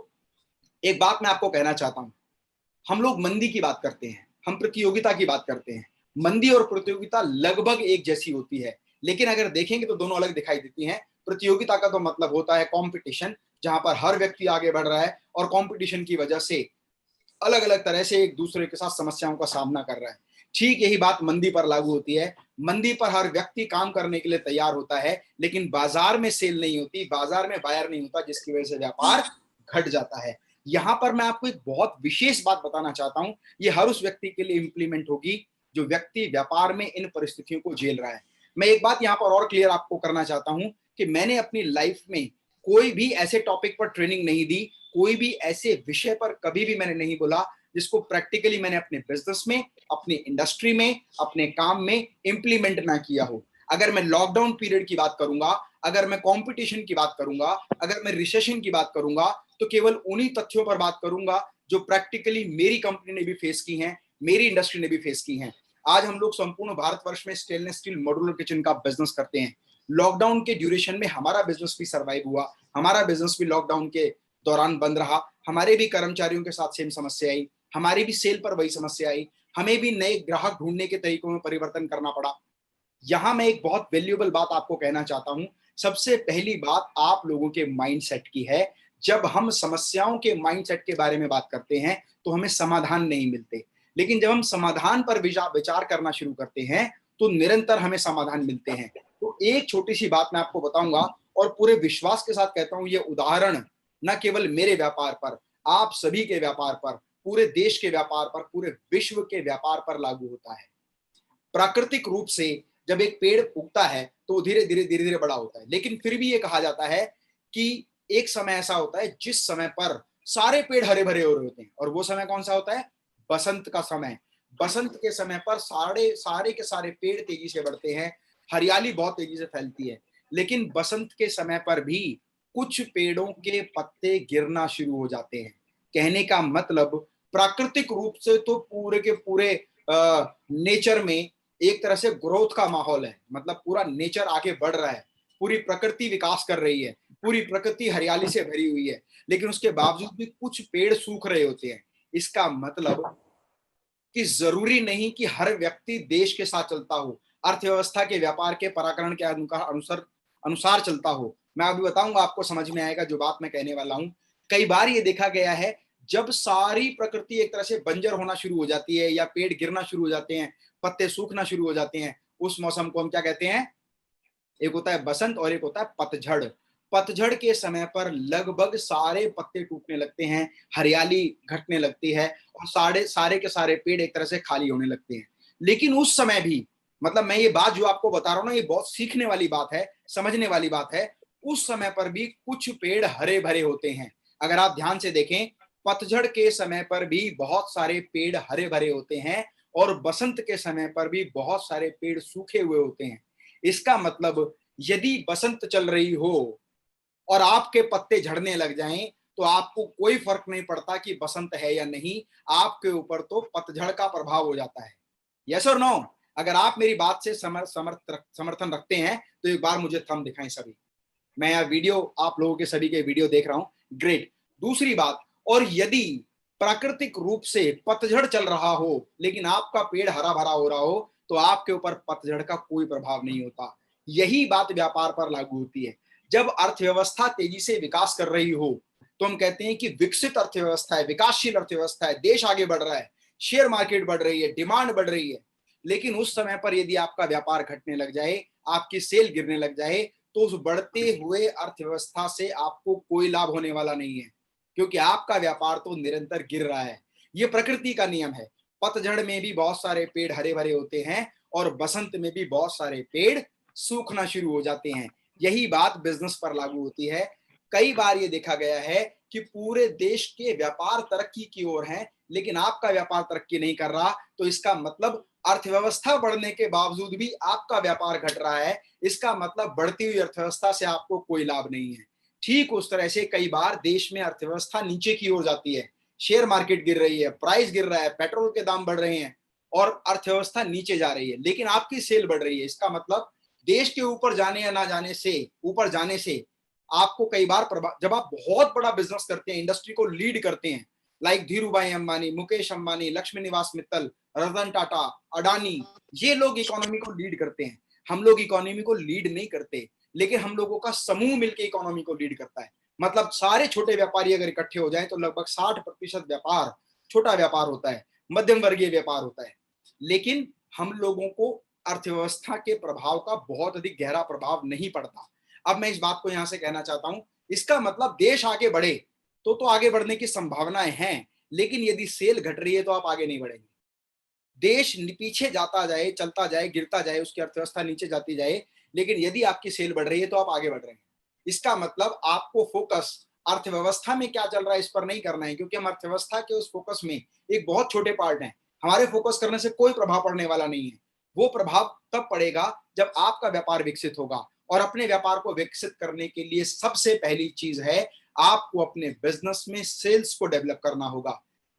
एक बात मैं आपको कहना चाहता हूं, हम लोग मंदी की बात करते हैं, हम प्रतियोगिता की बात करते हैं। मंदी और प्रतियोगिता लगभग एक जैसी होती है, लेकिन अगर देखेंगे तो दोनों अलग दिखाई देती हैं। प्रतियोगिता का तो मतलब होता है कंपटीशन, जहां पर हर व्यक्ति आगे बढ़ रहा है और कंपटीशन की वजह से अलग अलग तरह से एक दूसरे के साथ समस्याओं का सामना कर रहा है। ठीक यही बात मंदी पर लागू होती है। मंदी पर हर व्यक्ति काम करने के लिए तैयार होता है, लेकिन बाजार में सेल नहीं होती, बाजार में बायर नहीं होता, जिसकी वजह से व्यापार घट जाता है। यहां पर मैं आपको एक बहुत विशेष बात बताना चाहता हूं, ये हर उस व्यक्ति के लिए इंप्लीमेंट होगी जो व्यक्ति व्यापार में इन परिस्थितियों को झेल रहा है। मैं एक बात यहां पर और क्लियर आपको करना चाहता हूं कि मैंने अपनी लाइफ में कोई भी ऐसे टॉपिक पर ट्रेनिंग नहीं दी, कोई भी ऐसे विषय पर कभी भी मैंने नहीं बोला जिसको प्रैक्टिकली मैंने अपने बिजनेस में, अपनी इंडस्ट्री में, अपने काम में इंप्लीमेंट ना किया हो। अगर मैं लॉकडाउन पीरियड की बात करूंगा, अगर मैं कंपटीशन की बात करूंगा, अगर मैं रिसेशन की बात करूंगा, तो केवल उन्हीं तथ्यों पर बात करूंगा जो प्रैक्टिकली मेरी कंपनी ने भी फेस की हैं, मेरी इंडस्ट्री ने भी फेस की हैं। आज हम लोग संपूर्ण भारतवर्ष में स्टेनलेस स्टील मॉड्यूलर किचन का बिजनेस करते हैं। लॉकडाउन के ड्यूरेशन में हमारा बिजनेस भी सर्वाइव हुआ, हमारा बिजनेस भी लॉकडाउन के दौरान बंद रहा, हमारे भी कर्मचारियों के साथ सेम समस्या आई, हमारी भी सेल पर वही समस्या आई, हमें भी नए ग्राहक ढूंढने के तरीकों में परिवर्तन करना पड़ा। यहां मैं एक बहुत वैल्यूएबल बात आपको कहना चाहता हूं। सबसे पहली बात आप लोगों के माइंडसेट की है। जब हम समस्याओं के माइंडसेट के बारे में बात करते हैं तो हमें समाधान नहीं मिलते, लेकिन जब हम समाधान पर विचार करना शुरू करते हैं तो निरंतर हमें समाधान मिलते हैं। तो एक छोटी सी बात मैं आपको बताऊंगा और पूरे विश्वास के साथ कहता हूं, ये उदाहरण न केवल मेरे व्यापार पर, आप सभी के व्यापार पर, पूरे देश के व्यापार पर, पूरे विश्व के व्यापार पर लागू होता है। प्राकृतिक रूप से जब एक पेड़ उगता है तो धीरे धीरे बड़ा होता है, लेकिन फिर भी ये कहा जाता है कि एक समय ऐसा होता है जिस समय पर सारे पेड़ हरे भरे हो रहे होते हैं, और वो समय कौन सा होता है? बसंत का समय। बसंत के समय पर सारे के सारे पेड़ तेजी से बढ़ते हैं, हरियाली बहुत तेजी से फैलती है। लेकिन बसंत के समय पर भी कुछ पेड़ों के पत्ते गिरना शुरू हो जाते हैं। कहने का मतलब प्राकृतिक रूप से तो पूरे के पूरे नेचर में एक तरह से ग्रोथ का माहौल है, मतलब पूरा नेचर आगे बढ़ रहा है, पूरी प्रकृति विकास कर रही है, पूरी प्रकृति हरियाली से भरी हुई है, लेकिन उसके बावजूद भी कुछ पेड़ सूख रहे होते हैं। इसका मतलब कि जरूरी नहीं कि हर व्यक्ति देश के साथ चलता हो, अर्थव्यवस्था के व्यापार के पराकरण के अनुसार चलता हो। मैं अभी बताऊंगा, आपको समझ में आएगा जो बात मैं कहने वाला हूं। कई बार ये देखा गया है, जब सारी प्रकृति एक तरह से बंजर होना शुरू हो जाती है या पेड़ गिरना शुरू हो जाते हैं, पत्ते सूखना शुरू हो जाते हैं, उस मौसम को हम क्या कहते हैं? एक होता है बसंत और एक होता है पतझड़। पतझड़ के समय पर लगभग सारे पत्ते टूटने लगते हैं, हरियाली घटने लगती है और सारे के सारे पेड़ एक तरह से खाली होने लगते हैं। लेकिन उस समय भी, मतलब मैं ये बात जो आपको बता रहा हूं ना, ये बहुत सीखने वाली बात है, समझने वाली बात है। उस समय पर भी कुछ पेड़ हरे भरे होते हैं। अगर आप ध्यान से देखें, पतझड़ के समय पर भी बहुत सारे पेड़ हरे भरे होते हैं और बसंत के समय पर भी बहुत सारे पेड़ सूखे हुए होते हैं। इसका मतलब यदि बसंत चल रही हो और आपके पत्ते झड़ने लग जाएं तो आपको कोई फर्क नहीं पड़ता कि बसंत है या नहीं, आपके ऊपर तो पतझड़ का प्रभाव हो जाता है। यस और नो? अगर आप मेरी बात से समर्थन रखते हैं तो एक बार मुझे थंब दिखाएं सभी। मैं यह वीडियो, आप लोगों के सभी के वीडियो देख रहा हूं, ग्रेट। दूसरी बात, और यदि प्राकृतिक रूप से पतझड़ चल रहा हो लेकिन आपका पेड़ हरा भरा हो रहा हो तो आपके ऊपर पतझड़ का कोई प्रभाव नहीं होता। यही बात व्यापार पर लागू होती है। जब अर्थव्यवस्था तेजी से विकास कर रही हो तो हम कहते हैं कि विकसित अर्थव्यवस्था है, विकासशील अर्थव्यवस्था है, देश आगे बढ़ रहा है, शेयर मार्केट बढ़ रही है, डिमांड बढ़ रही है। लेकिन उस समय पर यदि आपका व्यापार घटने लग जाए, आपकी सेल गिरने लग जाए, तो उस बढ़ते हुए अर्थव्यवस्था से आपको कोई लाभ होने वाला नहीं है, क्योंकि आपका व्यापार तो निरंतर गिर रहा है। ये प्रकृति का नियम है। पतझड़ में भी बहुत सारे पेड़ हरे भरे होते हैं और बसंत में भी बहुत सारे पेड़ सूखना शुरू हो जाते हैं। यही बात बिजनेस पर लागू होती है। कई बार ये देखा गया है कि पूरे देश के व्यापार तरक्की की ओर हैं, लेकिन आपका व्यापार तरक्की नहीं कर रहा, तो इसका मतलब अर्थव्यवस्था बढ़ने के बावजूद भी आपका व्यापार घट रहा है, इसका मतलब बढ़ती हुई अर्थव्यवस्था से आपको कोई लाभ नहीं है। ठीक उस तरह से कई बार देश में अर्थव्यवस्था नीचे की ओर जाती है, शेयर मार्केट गिर रही है, प्राइस गिर रहा है, पेट्रोल के दाम बढ़ रहे हैं और अर्थव्यवस्था नीचे जा रही है, लेकिन आपकी सेल बढ़ रही है। इसका मतलब देश के ऊपर जाने या ना जाने से, ऊपर जाने से आपको कई बार जब आप बहुत बड़ा बिजनेस करते हैं, इंडस्ट्री को लीड करते हैं, लाइक धीरूभाई अंबानी, मुकेश अंबानी, लक्ष्मी निवास मित्तल, रतन टाटा, अडानी, ये लोग इकोनॉमी को लीड करते हैं। हम लोग इकोनॉमी को लीड नहीं करते, लेकिन हम लोगों का समूह मिलकर इकोनॉमी को लीड करता है। मतलब सारे छोटे व्यापारी अगर इकट्ठे हो जाएं तो लगभग 60% व्यापार छोटा व्यापार होता है, मध्यम वर्गीय व्यापार होता है। लेकिन हम लोगों को अर्थव्यवस्था के प्रभाव का बहुत अधिक गहरा प्रभाव नहीं पड़ता। अब मैं इस बात को यहां से कहना चाहता हूं, इसका मतलब देश आगे बढ़े तो आगे बढ़ने की संभावनाएं हैं, लेकिन यदि सेल घट रही है तो आप आगे नहीं बढ़ेंगे। देश पीछे जाता जाए, चलता जाए, गिरता जाए, उसकी अर्थव्यवस्था नीचे जाती जाए, लेकिन यदि आपकी सेल बढ़ रही है तो आप आगे बढ़ रहे हैं। इसका मतलब आपको फोकस अर्थव्यवस्था में क्या चल रहा है इस पर नहीं करना है, क्योंकि हम अर्थव्यवस्था के उस फोकस में एक बहुत छोटे पार्ट हैं। हमारे फोकस करने से कोई प्रभाव पड़ने वाला नहीं है। वो प्रभाव तब पड़ेगा जब आपका व्यापार विकसित होगा, और अपने व्यापार को विकसित करने के लिए सबसे पहली चीज है आपको अपने बिजनेस में सेल्स को डेवलप करना होगा।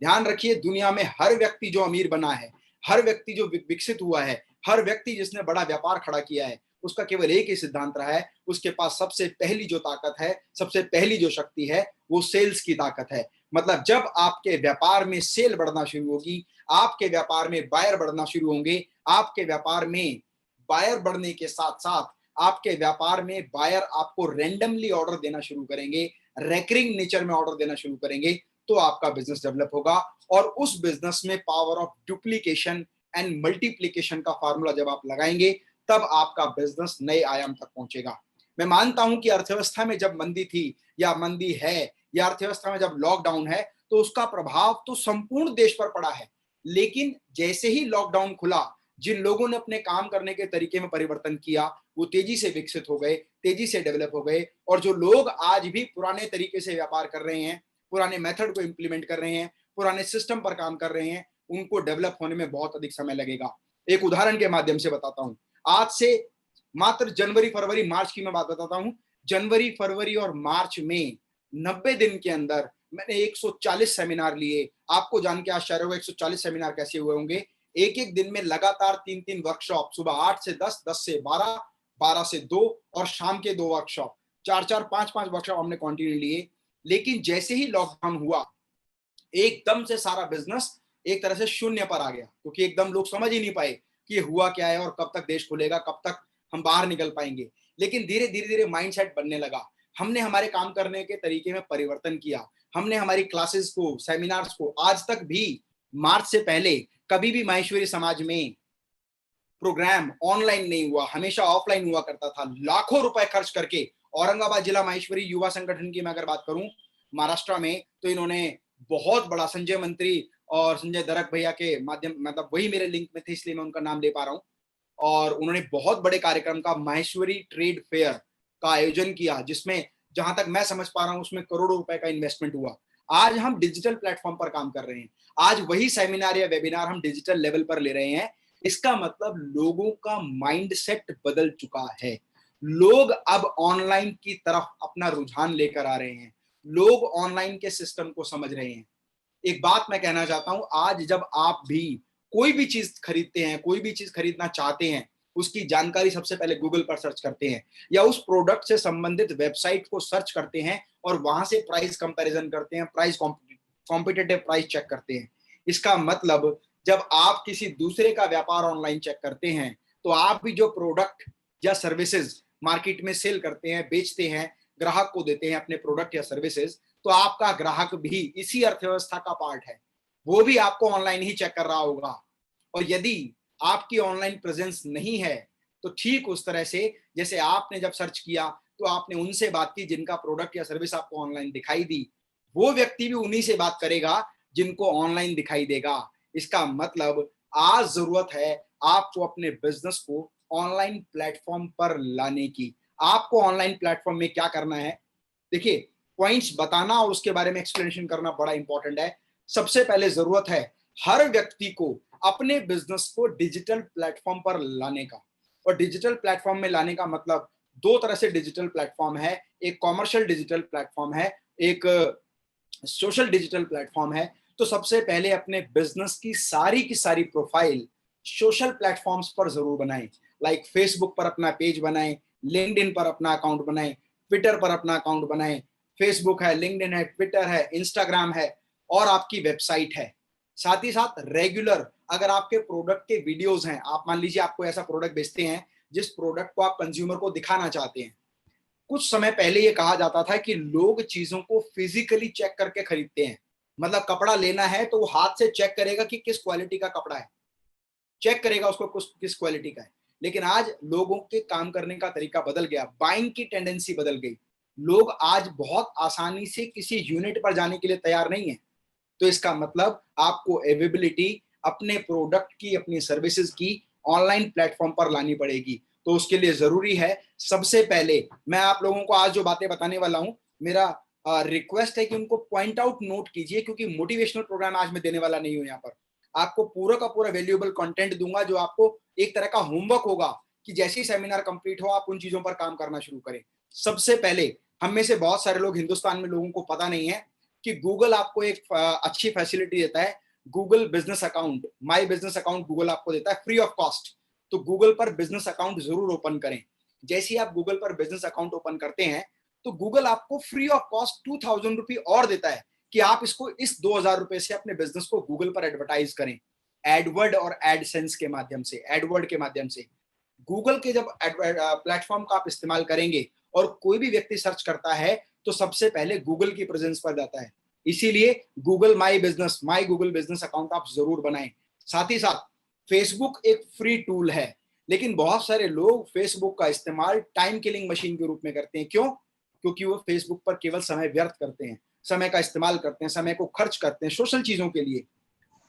ध्यान रखिए, दुनिया में हर व्यक्ति जो अमीर बना है, हर व्यक्ति जो विकसित हुआ है, हर व्यक्ति जिसने बड़ा व्यापार खड़ा किया है, उसका केवल एक ही सिद्धांत रहा है, उसके पास सबसे पहली जो ताकत है, सबसे पहली जो शक्ति है, वो सेल्स की ताकत है। मतलब जब आपके व्यापार में सेल बढ़ना शुरू होगी, आपके व्यापार में बायर बढ़ना शुरू होंगे, आपके व्यापार में बायर बढ़ने के साथ साथ आपके व्यापार में बायर आपको रैंडमली ऑर्डर देना शुरू करेंगे, रेकरिंग नेचर में ऑर्डर देना शुरू करेंगे, तो आपका बिजनेस डेवलप होगा। और उस बिजनेस में power of duplication and multiplication का फार्मूला जब आप लगाएंगे, तब आपका बिजनेस नए आयाम तक पहुंचेगा। मैं मानता हूं कि अर्थव्यवस्था में जब मंदी थी या मंदी है, या अर्थव्यवस्था में जब लॉकडाउन है, तो उसका प्रभाव तो संपूर्ण देश पर पड़ा है। लेकिन जैसे ही लॉकडाउन खुला, जिन लोगों ने अपने काम करने के तरीके में परिवर्तन किया, वो तेजी से विकसित हो गए, तेजी से डेवलप हो गए। और जो लोग आज भी पुराने तरीके से व्यापार कर रहे हैं, पुराने मेथड को इंप्लीमेंट कर रहे हैं, पुराने सिस्टम पर काम कर रहे हैं, उनको डेवलप होने में बहुत अधिक समय लगेगा। एक उदाहरण के माध्यम से बताता हूं। आज से मात्र जनवरी, फरवरी, मार्च की मैं बात बताता हूं। जनवरी, फरवरी और मार्च में 90 दिन के अंदर मैंने 140 सेमिनार लिए। आपको जान के आश्चर्य होगा 140 सेमिनार कैसे हुए होंगे। एक एक दिन में लगातार 3-3 वर्कशॉप, सुबह 8 से 10, 10 से 12, 12 से 2 और शाम के 2 वर्कशॉप, 4-4, 5-5 वर्कशॉप हमने कंटिन्यू लिए। लेकिन जैसे ही लॉकडाउन हुआ, एकदम से सारा बिजनेस एक तरह से शून्य पर आ गया, क्योंकि एकदम लोग समझ ही नहीं पाए कि ये हुआ क्या है और कब तक देश खुलेगा, कब तक हम बाहर निकल पाएंगे। लेकिन धीरे धीरे माइंडसेट बनने लगा। हमने हमारे काम करने के तरीके में परिवर्तन किया। हमने हमारी क्लासेस को, सेमिनार्स को, आज तक भी मार्च से पहले कभी भी माहेश्वरी समाज में प्रोग्राम ऑनलाइन नहीं हुआ, हमेशा ऑफलाइन हुआ करता था। लाखों रुपए खर्च करके औरंगाबाद जिला माहेश्वरी युवा संगठन की मैं अगर बात करूं महाराष्ट्र में, तो इन्होंने बहुत बड़ा, संजय मंत्री और संजय दरक भैया के माध्यम, मतलब वही मेरे लिंक में थे इसलिए मैं उनका नाम ले पा रहा हूं, और उन्होंने बहुत बड़े कार्यक्रम का माहेश्वरी ट्रेड फेयर का आयोजन किया, जिसमें जहां तक मैं समझ पा रहा हूं उसमें करोड़ों रुपए का इन्वेस्टमेंट हुआ। आज हम डिजिटल प्लेटफॉर्म पर काम कर रहे हैं। आज वही सेमिनार या वेबिनार हम डिजिटल लेवल पर ले रहे हैं। इसका मतलब लोगों का माइंडसेट बदल चुका है। लोग अब ऑनलाइन की तरफ अपना रुझान लेकर आ रहे हैं। लोग ऑनलाइन के सिस्टम को समझ रहे हैं। एक बात मैं कहना चाहता हूं, आज जब आप भी कोई भी चीज खरीदते हैं, कोई भी चीज खरीदना चाहते हैं, उसकी जानकारी सबसे पहले गूगल पर सर्च करते हैं, या उस प्रोडक्ट से संबंधित वेबसाइट को सर्च करते हैं और वहां से प्राइस कंपैरिजन करते हैं, प्राइस कॉम्पिटिटिव प्राइस चेक करते हैं। इसका मतलब जब आप किसी दूसरे का व्यापार ऑनलाइन चेक करते हैं, तो आप भी जो प्रोडक्ट या सर्विसेज मार्केट में सेल करते हैं, बेचते हैं, ग्राहक को देते हैं अपने प्रोडक्ट या सर्विसेज, तो आपका ग्राहक भी इसी अर्थव्यवस्था का पार्ट है। वो भी आपको ऑनलाइन ही चेक कर रहा होगा। और यदि आपकी ऑनलाइन प्रेजेंस नहीं है, तो ठीक उस तरह से जैसे आपने जब सर्च किया तो आपने उनसे बात की जिनका प्रोडक्ट या सर्विस आपको ऑनलाइन दिखाई दी, वो व्यक्ति भी उन्हीं से बात करेगा जिनको ऑनलाइन दिखाई देगा। इसका मतलब आज जरूरत है आपको अपने बिजनेस को ऑनलाइन प्लेटफॉर्म पर लाने की। आपको ऑनलाइन प्लेटफॉर्म में क्या करना है, देखिए, पॉइंट्स बताना और उसके बारे में एक्सप्लेनेशन करना बड़ा इंपॉर्टेंट है। सबसे पहले जरूरत है हर व्यक्ति को अपने बिजनेस को डिजिटल प्लेटफॉर्म पर लाने का। और डिजिटल प्लेटफॉर्म में लाने का मतलब दो तरह से डिजिटल प्लेटफॉर्म है, एक कॉमर्शियल डिजिटल प्लेटफॉर्म है, एक सोशल डिजिटल प्लेटफॉर्म है। तो सबसे पहले अपने बिजनेस की सारी प्रोफाइल सोशल प्लेटफॉर्म्स पर जरूर बनाएं। लाइक फेसबुक पर अपना पेज बनाएं, लिंक्डइन पर अपना अकाउंट बनाएं, ट्विटर पर अपना अकाउंट बनाएं। फेसबुक है, लिंक्डइन है, ट्विटर है, इंस्टाग्राम है और आपकी वेबसाइट है। साथ ही साथ रेगुलर अगर आपके प्रोडक्ट के वीडियोस हैं, आप मान लीजिए आपको ऐसा प्रोडक्ट बेचते हैं जिस प्रोडक्ट को आप कंज्यूमर को दिखाना चाहते हैं। कुछ समय पहले ये कहा जाता था कि लोग चीजों को फिजिकली चेक करके खरीदते हैं। मतलब कपड़ा लेना है तो वो हाथ से चेक करेगा कि किस क्वालिटी का कपड़ा है, चेक करेगा उसको किस क्वालिटी का है। लेकिन आज लोगों के काम करने का तरीका बदल गया, बाइंग की टेंडेंसी बदल गई। लोग आज बहुत आसानी से किसी यूनिट पर जाने के लिए तैयार नहीं है। तो इसका मतलब आपको अवेलेबिलिटी अपने प्रोडक्ट की, अपनी सर्विसेज की ऑनलाइन प्लेटफॉर्म पर लानी पड़ेगी। तो उसके लिए जरूरी है, सबसे पहले मैं आप लोगों को आज जो बातें बताने वाला हूं, मेरा रिक्वेस्ट है कि उनको पॉइंट आउट नोट कीजिए, क्योंकि मोटिवेशनल प्रोग्राम आज मैं देने वाला नहीं हूं। यहाँ पर आपको पूरा का पूरा वैल्यूएबल कंटेंट दूंगा, जो आपको एक तरह का होमवर्क होगा कि जैसे ही सेमिनार कंप्लीट हो आप उन चीजों पर काम करना शुरू करें। सबसे पहले, हम में से बहुत सारे लोग, हिंदुस्तान में लोगों को पता नहीं है कि गूगल आपको एक अच्छी फैसिलिटी देता है, Google business account, my business account Google आपको देता है फ्री ऑफ कॉस्ट। तो गूगल पर बिजनेस अकाउंट जरूर ओपन करें। जैसे ही आप गूगल पर बिजनेस अकाउंट ओपन करते हैं तो गूगल आपको फ्री ऑफ कॉस्ट 2000 रुपये और देता है कि आप इसको इस 2000 रुपए से अपने बिजनेस को गूगल पर एडवर्टाइज करें, एडवर्ड और एडसेंस के माध्यम से, एडवर्ड के माध्यम से। गूगल के जब प्लेटफॉर्म का आप इस्तेमाल करेंगे और कोई भी व्यक्ति सर्च करता है तो सबसे पहले गूगल की प्रेजेंस पर जाता है। इसीलिए गूगल माई गूगल बिजनेस अकाउंट आप जरूर बनाएं। साथ ही साथ फेसबुक एक फ्री टूल है, लेकिन बहुत सारे लोग फेसबुक का इस्तेमाल टाइम किलिंग मशीन के रूप में करते हैं। क्यों? क्योंकि वो फेसबुक पर केवल समय व्यर्थ करते हैं, समय का इस्तेमाल करते हैं, समय को खर्च करते हैं सोशल चीजों के लिए।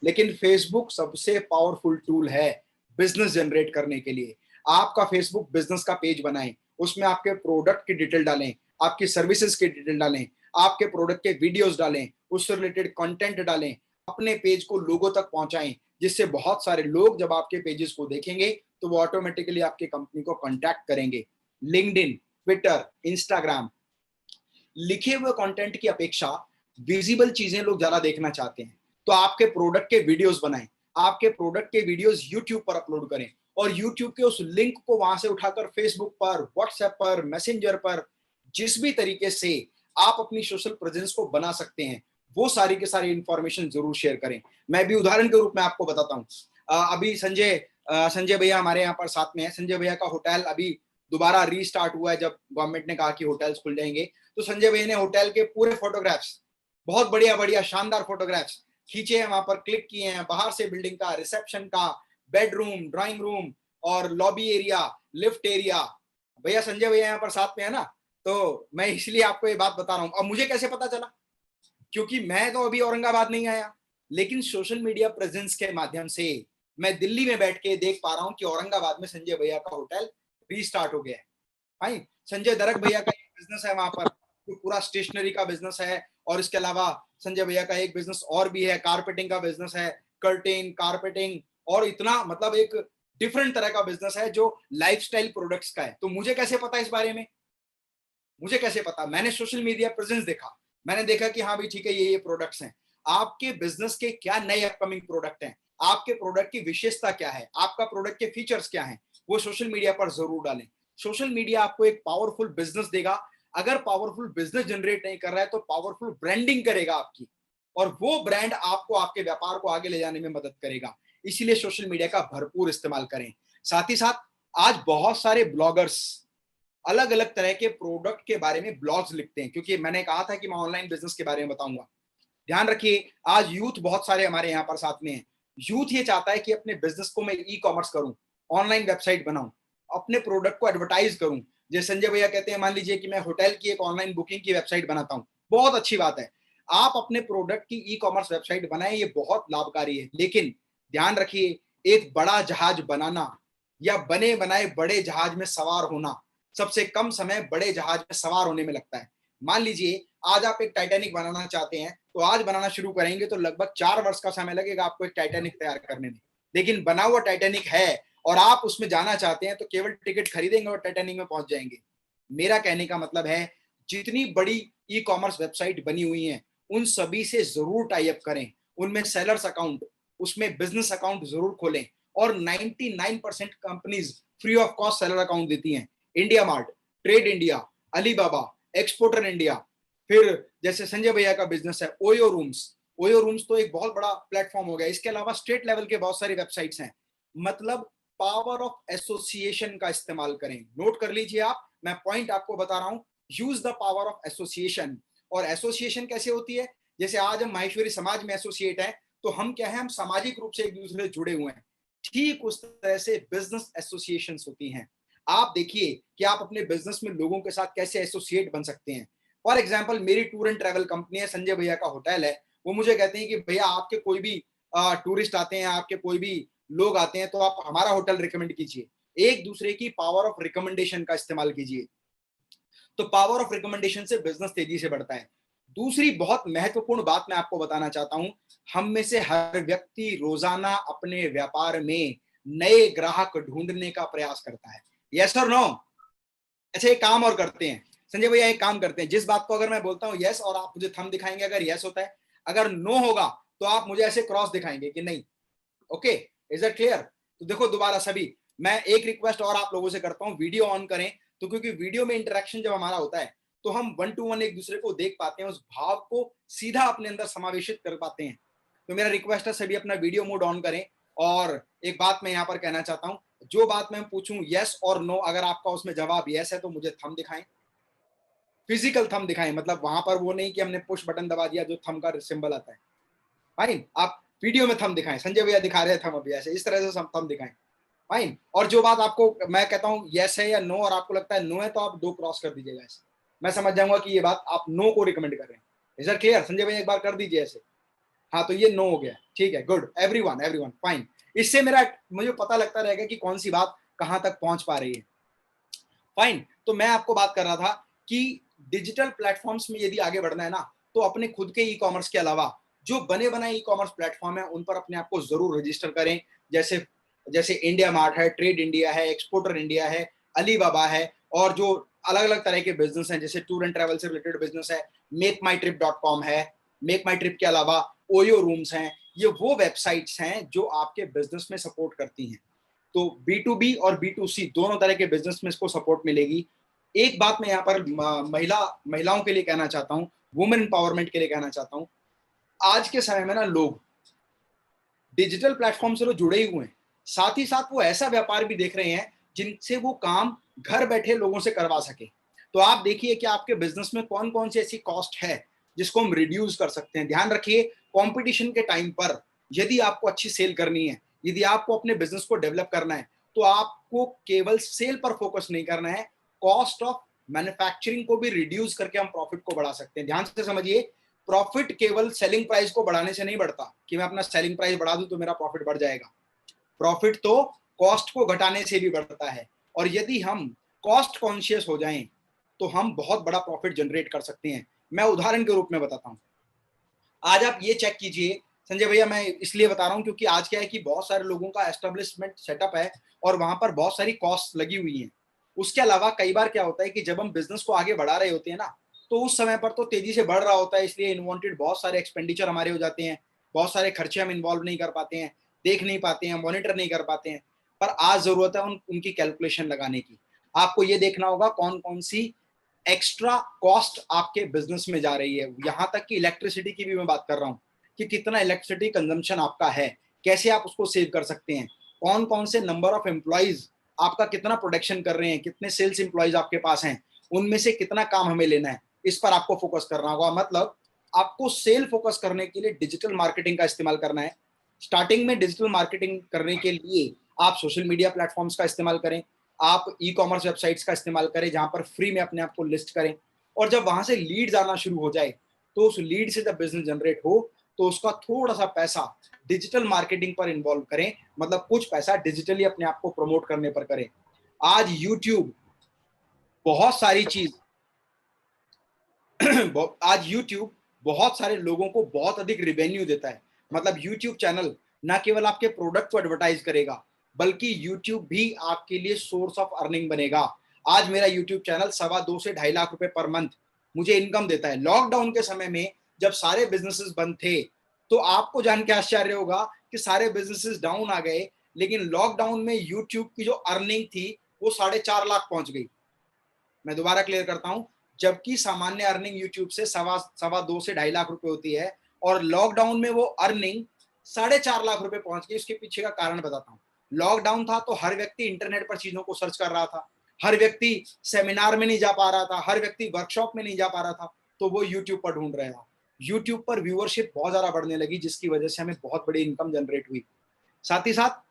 लेकिन फेसबुक सबसे पावरफुल टूल है बिजनेस जनरेट करने के लिए। आपका फेसबुक बिजनेस का पेज बनाएं, उसमें आपके प्रोडक्ट की डिटेल डालें, आपकी सर्विसेज की डिटेल डालें, आपके प्रोडक्ट के वीडियोस डालें, उससे रिलेटेड कंटेंट डालें, अपने पेज को लोगों तक पहुंचाएं, जिससे बहुत सारे लोग जब आपके पेजेस को देखेंगे तो वो ऑटोमेटिकली आपकी कंपनी को कांटेक्ट करेंगे। लिंक्डइन, ट्विटर, इंस्टाग्राम, लिखे हुए कंटेंट की अपेक्षा विजिबल चीजें लोग ज्यादा देखना चाहते हैं। तो आपके प्रोडक्ट के वीडियोस बनाएं, आपके प्रोडक्ट के वीडियोस यूट्यूब पर अपलोड करें और यूट्यूब के उस लिंक को वहां से उठाकर फेसबुक पर, व्हाट्सएप पर, मैसेंजर पर, जिस भी तरीके से आप अपनी सोशल प्रेजेंस को बना सकते हैं, वो सारी के सारी इंफॉर्मेशन जरूर शेयर करें। मैं भी उदाहरण के रूप में आपको बताता हूँ। अभी संजय भैया हमारे यहाँ पर साथ में है। संजय भैया का होटल अभी दोबारा रीस्टार्ट हुआ है, जब गवर्नमेंट ने कहा कि होटल्स खुल जाएंगे। तो संजय भैया ने होटल के पूरे फोटोग्राफ्स, बहुत बढ़िया बढ़िया शानदार फोटोग्राफ्स खींचे हैं, वहां पर क्लिक किए हैं। बाहर से बिल्डिंग का, रिसेप्शन का, बेडरूम, ड्राइंग रूम और लॉबी एरिया, लिफ्ट एरिया। भैया संजय भैया यहाँ पर साथ में है ना, तो मैं इसलिए आपको ये बात बता रहा हूँ। अब मुझे कैसे पता चला? क्योंकि मैं तो अभी औरंगाबाद नहीं आया, लेकिन सोशल मीडिया प्रेजेंस के माध्यम से मैं दिल्ली में बैठ के देख पा रहा हूँ कि औरंगाबाद में संजय भैया का होटल रीस्टार्ट हो गया है। भाई संजय दरक भैया का एक बिजनेस है वहां पर, जो पूरा स्टेशनरी का बिजनेस है। और इसके अलावा संजय भैया का एक बिजनेस और भी है, कारपेटिंग का बिजनेस है, कर्टेन, कारपेटिंग, और इतना मतलब एक डिफरेंट तरह का बिजनेस है जो लाइफस्टाइल प्रोडक्ट्स का है। तो मुझे कैसे पता इस बारे में? मुझे कैसे पता? मैंने सोशल मीडिया प्रेजेंस देखा, मैंने देखा कि हाँ भाई ठीक है, ये प्रोडक्ट्स हैं। आपके बिजनेस के क्या नए अपकमिंग प्रोडक्ट हैं, आपके प्रोडक्ट की विशेषता क्या है, आपका प्रोडक्ट के फीचर्स क्या हैं, वो सोशल मीडिया पर जरूर डालें। सोशल मीडिया आपको एक पावरफुल बिजनेस देगा। अगर पावरफुल बिजनेस जनरेट नहीं कर रहा है तो पावरफुल ब्रांडिंग करेगा आपकी, और वो ब्रांड आपको, आपके व्यापार को आगे ले जाने में मदद करेगा। इसीलिए सोशल मीडिया का भरपूर इस्तेमाल करें। साथ ही साथ आज बहुत सारे ब्लॉगर्स अलग अलग तरह के प्रोडक्ट के बारे में ब्लॉग्स लिखते हैं, क्योंकि मैंने कहा था कि मैं ऑनलाइन बिजनेस के बारे में बताऊंगा। ध्यान रखिए, आज यूथ बहुत सारे हमारे यहाँ पर साथ में है। यूथ ये चाहता है कि अपने बिजनेस को मैं ई कॉमर्स करूं, ऑनलाइन वेबसाइट बनाऊं, अपने प्रोडक्ट को एडवर्टाइज करूं। जैसे संजय भैया कहते हैं, मान लीजिए कि मैं होटल की एक ऑनलाइन बुकिंग की वेबसाइट बनाता हूं, बहुत अच्छी बात है। आप अपने प्रोडक्ट की ई कॉमर्स वेबसाइट बनाएं, ये बहुत लाभकारी है। लेकिन ध्यान रखिए, एक बड़ा जहाज बनाना या बने बनाए बड़े जहाज में सवार होना, सबसे कम समय बड़े जहाज में सवार होने में लगता है। मान लीजिए आज आप एक टाइटैनिक बनाना चाहते हैं, तो आज बनाना शुरू करेंगे तो लगभग 4 वर्ष का समय लगेगा आपको एक टाइटैनिक तैयार करने में। लेकिन बना हुआ टाइटैनिक है और आप उसमें जाना चाहते हैं तो केवल टिकट खरीदेंगे और टाइटैनिक में पहुंच जाएंगे। मेरा कहने का मतलब है जितनी बड़ी ई कॉमर्स वेबसाइट बनी हुई हैं उन सभी से जरूर टाई अप करें, उनमें सेलर्स अकाउंट, उसमें बिजनेस अकाउंट जरूर खोलें और 99% companies free of cost seller account देती हैं। India mart, trade India, Alibaba, exporter India, फिर जैसे संजय भैया का बिजनेस है ओयो रूम्स तो एक बहुत बड़ा प्लेटफॉर्म हो गया। इसके अलावा स्टेट लेवल के बहुत सारी वेबसाइट्स हैं। मतलब पावर ऑफ एसोसिएशन का इस्तेमाल करें। नोट कर लीजिए आप, मैं पॉइंट आपको बता रहा हूं, use the power of association. और एसोसिएशन कैसे होती है? जैसे आज हम माहेश्वरी समाज में एसोसिएट हैं तो हम क्या है, हम सामाजिक रूप से एक दूसरे से जुड़े हुए हैं। ठीक उस तरह से बिजनेस एसोसिएशन होती हैं। आप देखिए कि आप अपने बिजनेस में लोगों के साथ कैसे एसोसिएट बन सकते हैं। फॉर एग्जाम्पल मेरी टूर एंड ट्रैवल कंपनी है, संजय भैया का होटल है, वो मुझे कहते हैं कि भैया आपके कोई भी टूरिस्ट आते हैं, आपके कोई भी लोग आते हैं तो आप हमारा होटल रिकमेंड कीजिए। एक दूसरे की पावर ऑफ रिकमेंडेशन का इस्तेमाल कीजिए। तो पावर ऑफ रिकमेंडेशन से बिजनेस तेजी से बढ़ता है। दूसरी बहुत महत्वपूर्ण बात मैं आपको बताना चाहता हूं, हम में से हर व्यक्ति रोजाना अपने व्यापार में नए ग्राहक ढूंढने का प्रयास करता है। यस और नो? अच्छा एक काम और करते हैं संजय भैया, एक काम करते हैं, जिस बात को अगर मैं बोलता हूं यस और आप मुझे थंब दिखाएंगे अगर यस होता है, अगर नो होगा तो आप मुझे ऐसे क्रॉस दिखाएंगे कि नहीं। Okay, is that clear? तो देखो दोबारा सभी, मैं एक रिक्वेस्ट और आप लोगों से करता हूं, वीडियो ऑन करें। तो क्योंकि वीडियो में इंटरेक्शन जब हमारा होता है तो हम 1 to 1 एक दूसरे को देख पाते हैं, उस भाव को सीधा अपने अंदर समावेशित कर पाते हैं। तो मेरा रिक्वेस्ट है सभी अपना वीडियो मोड ऑन करें। और एक बात मैं यहाँ पर कहना चाहता हूँ, जो बात मैं पूछूं यस और नो, अगर आपका उसमें जवाब यस है तो मुझे थंब दिखाएं, फिजिकल थंब दिखाएं। मतलब वहां पर वो नहीं कि हमने पुश बटन दबा दिया जो थंब का सिंबल आता है। फाइन, आप वीडियो में थंब दिखाएं। संजय भैया दिखा रहे हैं थंब अभी ऐसे, इस तरह से थंब दिखाएं। फाइन, और जो बात आपको मैं कहता हूं यस है या नो और आपको लगता है नो है तो आप 2 क्रॉस कर दीजिएगा ऐसे, मैं समझ जाऊंगा कि ये बात आप नो को रिकमेंड कर रहे हैं। Is that clear? संजय भैया एक बार कर दीजिए ऐसे। हाँ तो ये नो हो गया, ठीक है, गुड, एवरीवन फाइन। इससे मुझे पता लगता रहेगा कि कौन सी बात कहां तक पहुंच पा रही है। फाइन, तो मैं आपको बात कर रहा था कि डिजिटल प्लेटफॉर्म्स में यदि आगे बढ़ना है ना तो अपने खुद के ई कॉमर्स के अलावा जो बने बनाए ई कॉमर्स प्लेटफॉर्म है उन पर अपने आप को जरूर रजिस्टर करें। जैसे इंडिया मार्ट है, ट्रेड इंडिया है, एक्सपोर्टर इंडिया है, अलीबाबा है, और जो अलग अलग तरह के बिजनेस हैं जैसे टूर एंड ट्रैवल से रिलेटेड बिजनेस है, मेकमाईट्रिप.com है। मेकमाईट्रिप के अलावा ओयो रूम्स हैं। ये वो वेबसाइट्स हैं जो आपके बिजनेस में सपोर्ट करती हैं। तो B2B और B2C दोनों तरह के बिजनेस में इसको सपोर्ट मिलेगी। एक बात मैं यहाँ पर महिलाओं के लिए कहना चाहता हूँ, वुमेन एम्पावरमेंट के लिए कहना चाहता हूँ, आज के समय में ना लोग डिजिटल प्लेटफॉर्म से तो जुड़े ही हुए हैं, साथ ही साथ वो ऐसा व्यापार भी देख रहे हैं जिनसे वो काम घर बैठे लोगों से करवा सके। तो आप देखिए कि आपके बिजनेस में कौन कौन सी ऐसी कॉस्ट है जिसको हम रिड्यूस कर सकते हैं। ध्यान रखिए कंपटीशन के टाइम पर यदि आपको अच्छी सेल करनी है, यदि आपको अपने बिजनेस को डेवलप करना है तो आपको केवल सेल पर फोकस नहीं करना है, कॉस्ट ऑफ मैन्युफैक्चरिंग को भी रिड्यूस करके हम प्रॉफिट को बढ़ा सकते हैं। ध्यान से समझिए, प्रॉफिट केवल सेलिंग प्राइस को बढ़ाने से नहीं बढ़ता कि मैं अपना सेलिंग प्राइस बढ़ा दूं तो मेरा प्रॉफिट बढ़ जाएगा। प्रॉफिट तो कॉस्ट को घटाने से भी बढ़ता है, और यदि हम कॉस्ट कॉन्शियस हो जाएं तो हम बहुत बड़ा प्रॉफिट जनरेट कर सकते हैं। मैं उदाहरण के रूप में बताता हूं, आज आप ये चेक कीजिए संजय भैया, मैं इसलिए बता रहा हूं क्योंकि आज क्या है कि बहुत सारे लोगों का एस्टेब्लिशमेंट सेटअप है और वहां पर बहुत सारी कॉस्ट लगी हुई हैं। उसके अलावा कई बार क्या होता है कि जब हम बिजनेस को आगे बढ़ा रहे होते हैं ना तो उस समय पर तो तेजी से बढ़ रहा होता है, इसलिए इनवांटेड बहुत सारे एक्सपेंडिचर हमारे हो जाते हैं, बहुत सारे खर्चे हम इन्वॉल्व नहीं कर पाते हैं, देख नहीं पाते हैं, मॉनिटर नहीं कर पाते हैं। पर आज जरूरत है उनकी कैलकुलेशन लगाने की। आपको ये देखना होगा कौन कौन सी एक्स्ट्रा कॉस्ट आपके बिजनेस में जा रही है। यहां तक कि इलेक्ट्रिसिटी की भी मैं बात कर रहा हूं कि कितना इलेक्ट्रिसिटी कंजम्पशन आपका है, कैसे आप उसको सेव कर सकते हैं, कौन कौन से नंबर ऑफ एम्प्लॉइज आपका कितना प्रोडक्शन कर रहे हैं, कितने सेल्स एम्प्लॉइज आपके पास हैं, उनमें से कितना काम हमें लेना है, इस पर आपको फोकस करना होगा। मतलब आपको सेल फोकस करने के लिए डिजिटल मार्केटिंग का इस्तेमाल करना है। स्टार्टिंग में डिजिटल मार्केटिंग करने के लिए आप सोशल मीडिया प्लेटफॉर्म्स का इस्तेमाल करें, आप ई कॉमर्स वेबसाइट्स का इस्तेमाल करें जहां पर फ्री में अपने आप को लिस्ट करें, और जब वहां से लीड्स आना शुरू हो जाए तो उस लीड से जब बिजनेस जनरेट हो तो उसका थोड़ा सा पैसा डिजिटल मार्केटिंग पर इन्वॉल्व करें। मतलब कुछ पैसा डिजिटली अपने आप को प्रमोट करने पर करें। आज यूट्यूब बहुत सारी चीज आज यूट्यूब बहुत सारे लोगों को बहुत अधिक रिवेन्यू देता है। मतलब यूट्यूब चैनल ना केवल आपके प्रोडक्ट को एडवर्टाइज करेगा, बल्कि यूट्यूब भी आपके लिए सोर्स ऑफ अर्निंग बनेगा। आज मेरा यूट्यूब चैनल 2.25 से 2.5 लाख रुपए पर मंथ मुझे इनकम देता है। लॉकडाउन के समय में जब सारे बिजनेसेस बंद थे, तो आपको जान के आश्चर्य होगा कि सारे बिजनेसेस डाउन आ गए, लेकिन लॉकडाउन में यूट्यूब की जो अर्निंग थी वो 4.5 लाख पहुंच गई। मैं दोबारा क्लियर करता हूं, जबकि सामान्य अर्निंग यूट्यूब से 2.25 से 2.5 लाख रुपए होती है, और लॉकडाउन में वो अर्निंग 4.5 लाख रुपए पहुंच गई। उसके पीछे का कारण बताता हूं। लॉकडाउन था तो हर व्यक्ति इंटरनेट पर चीजों को सर्च कर रहा था, हर व्यक्ति सेमिनार में नहीं जा पा रहा था, हर व्यक्ति वर्कशॉप में नहीं जा पा रहा था, तो वो यूट्यूब पर ढूंढ रहा था। यूट्यूब पर व्यूअरशिप बहुत ज्यादा बढ़ने लगी, जिसकी वजह से हमें बहुत बड़ी इनकम जनरेट हुई। साथ ही साथ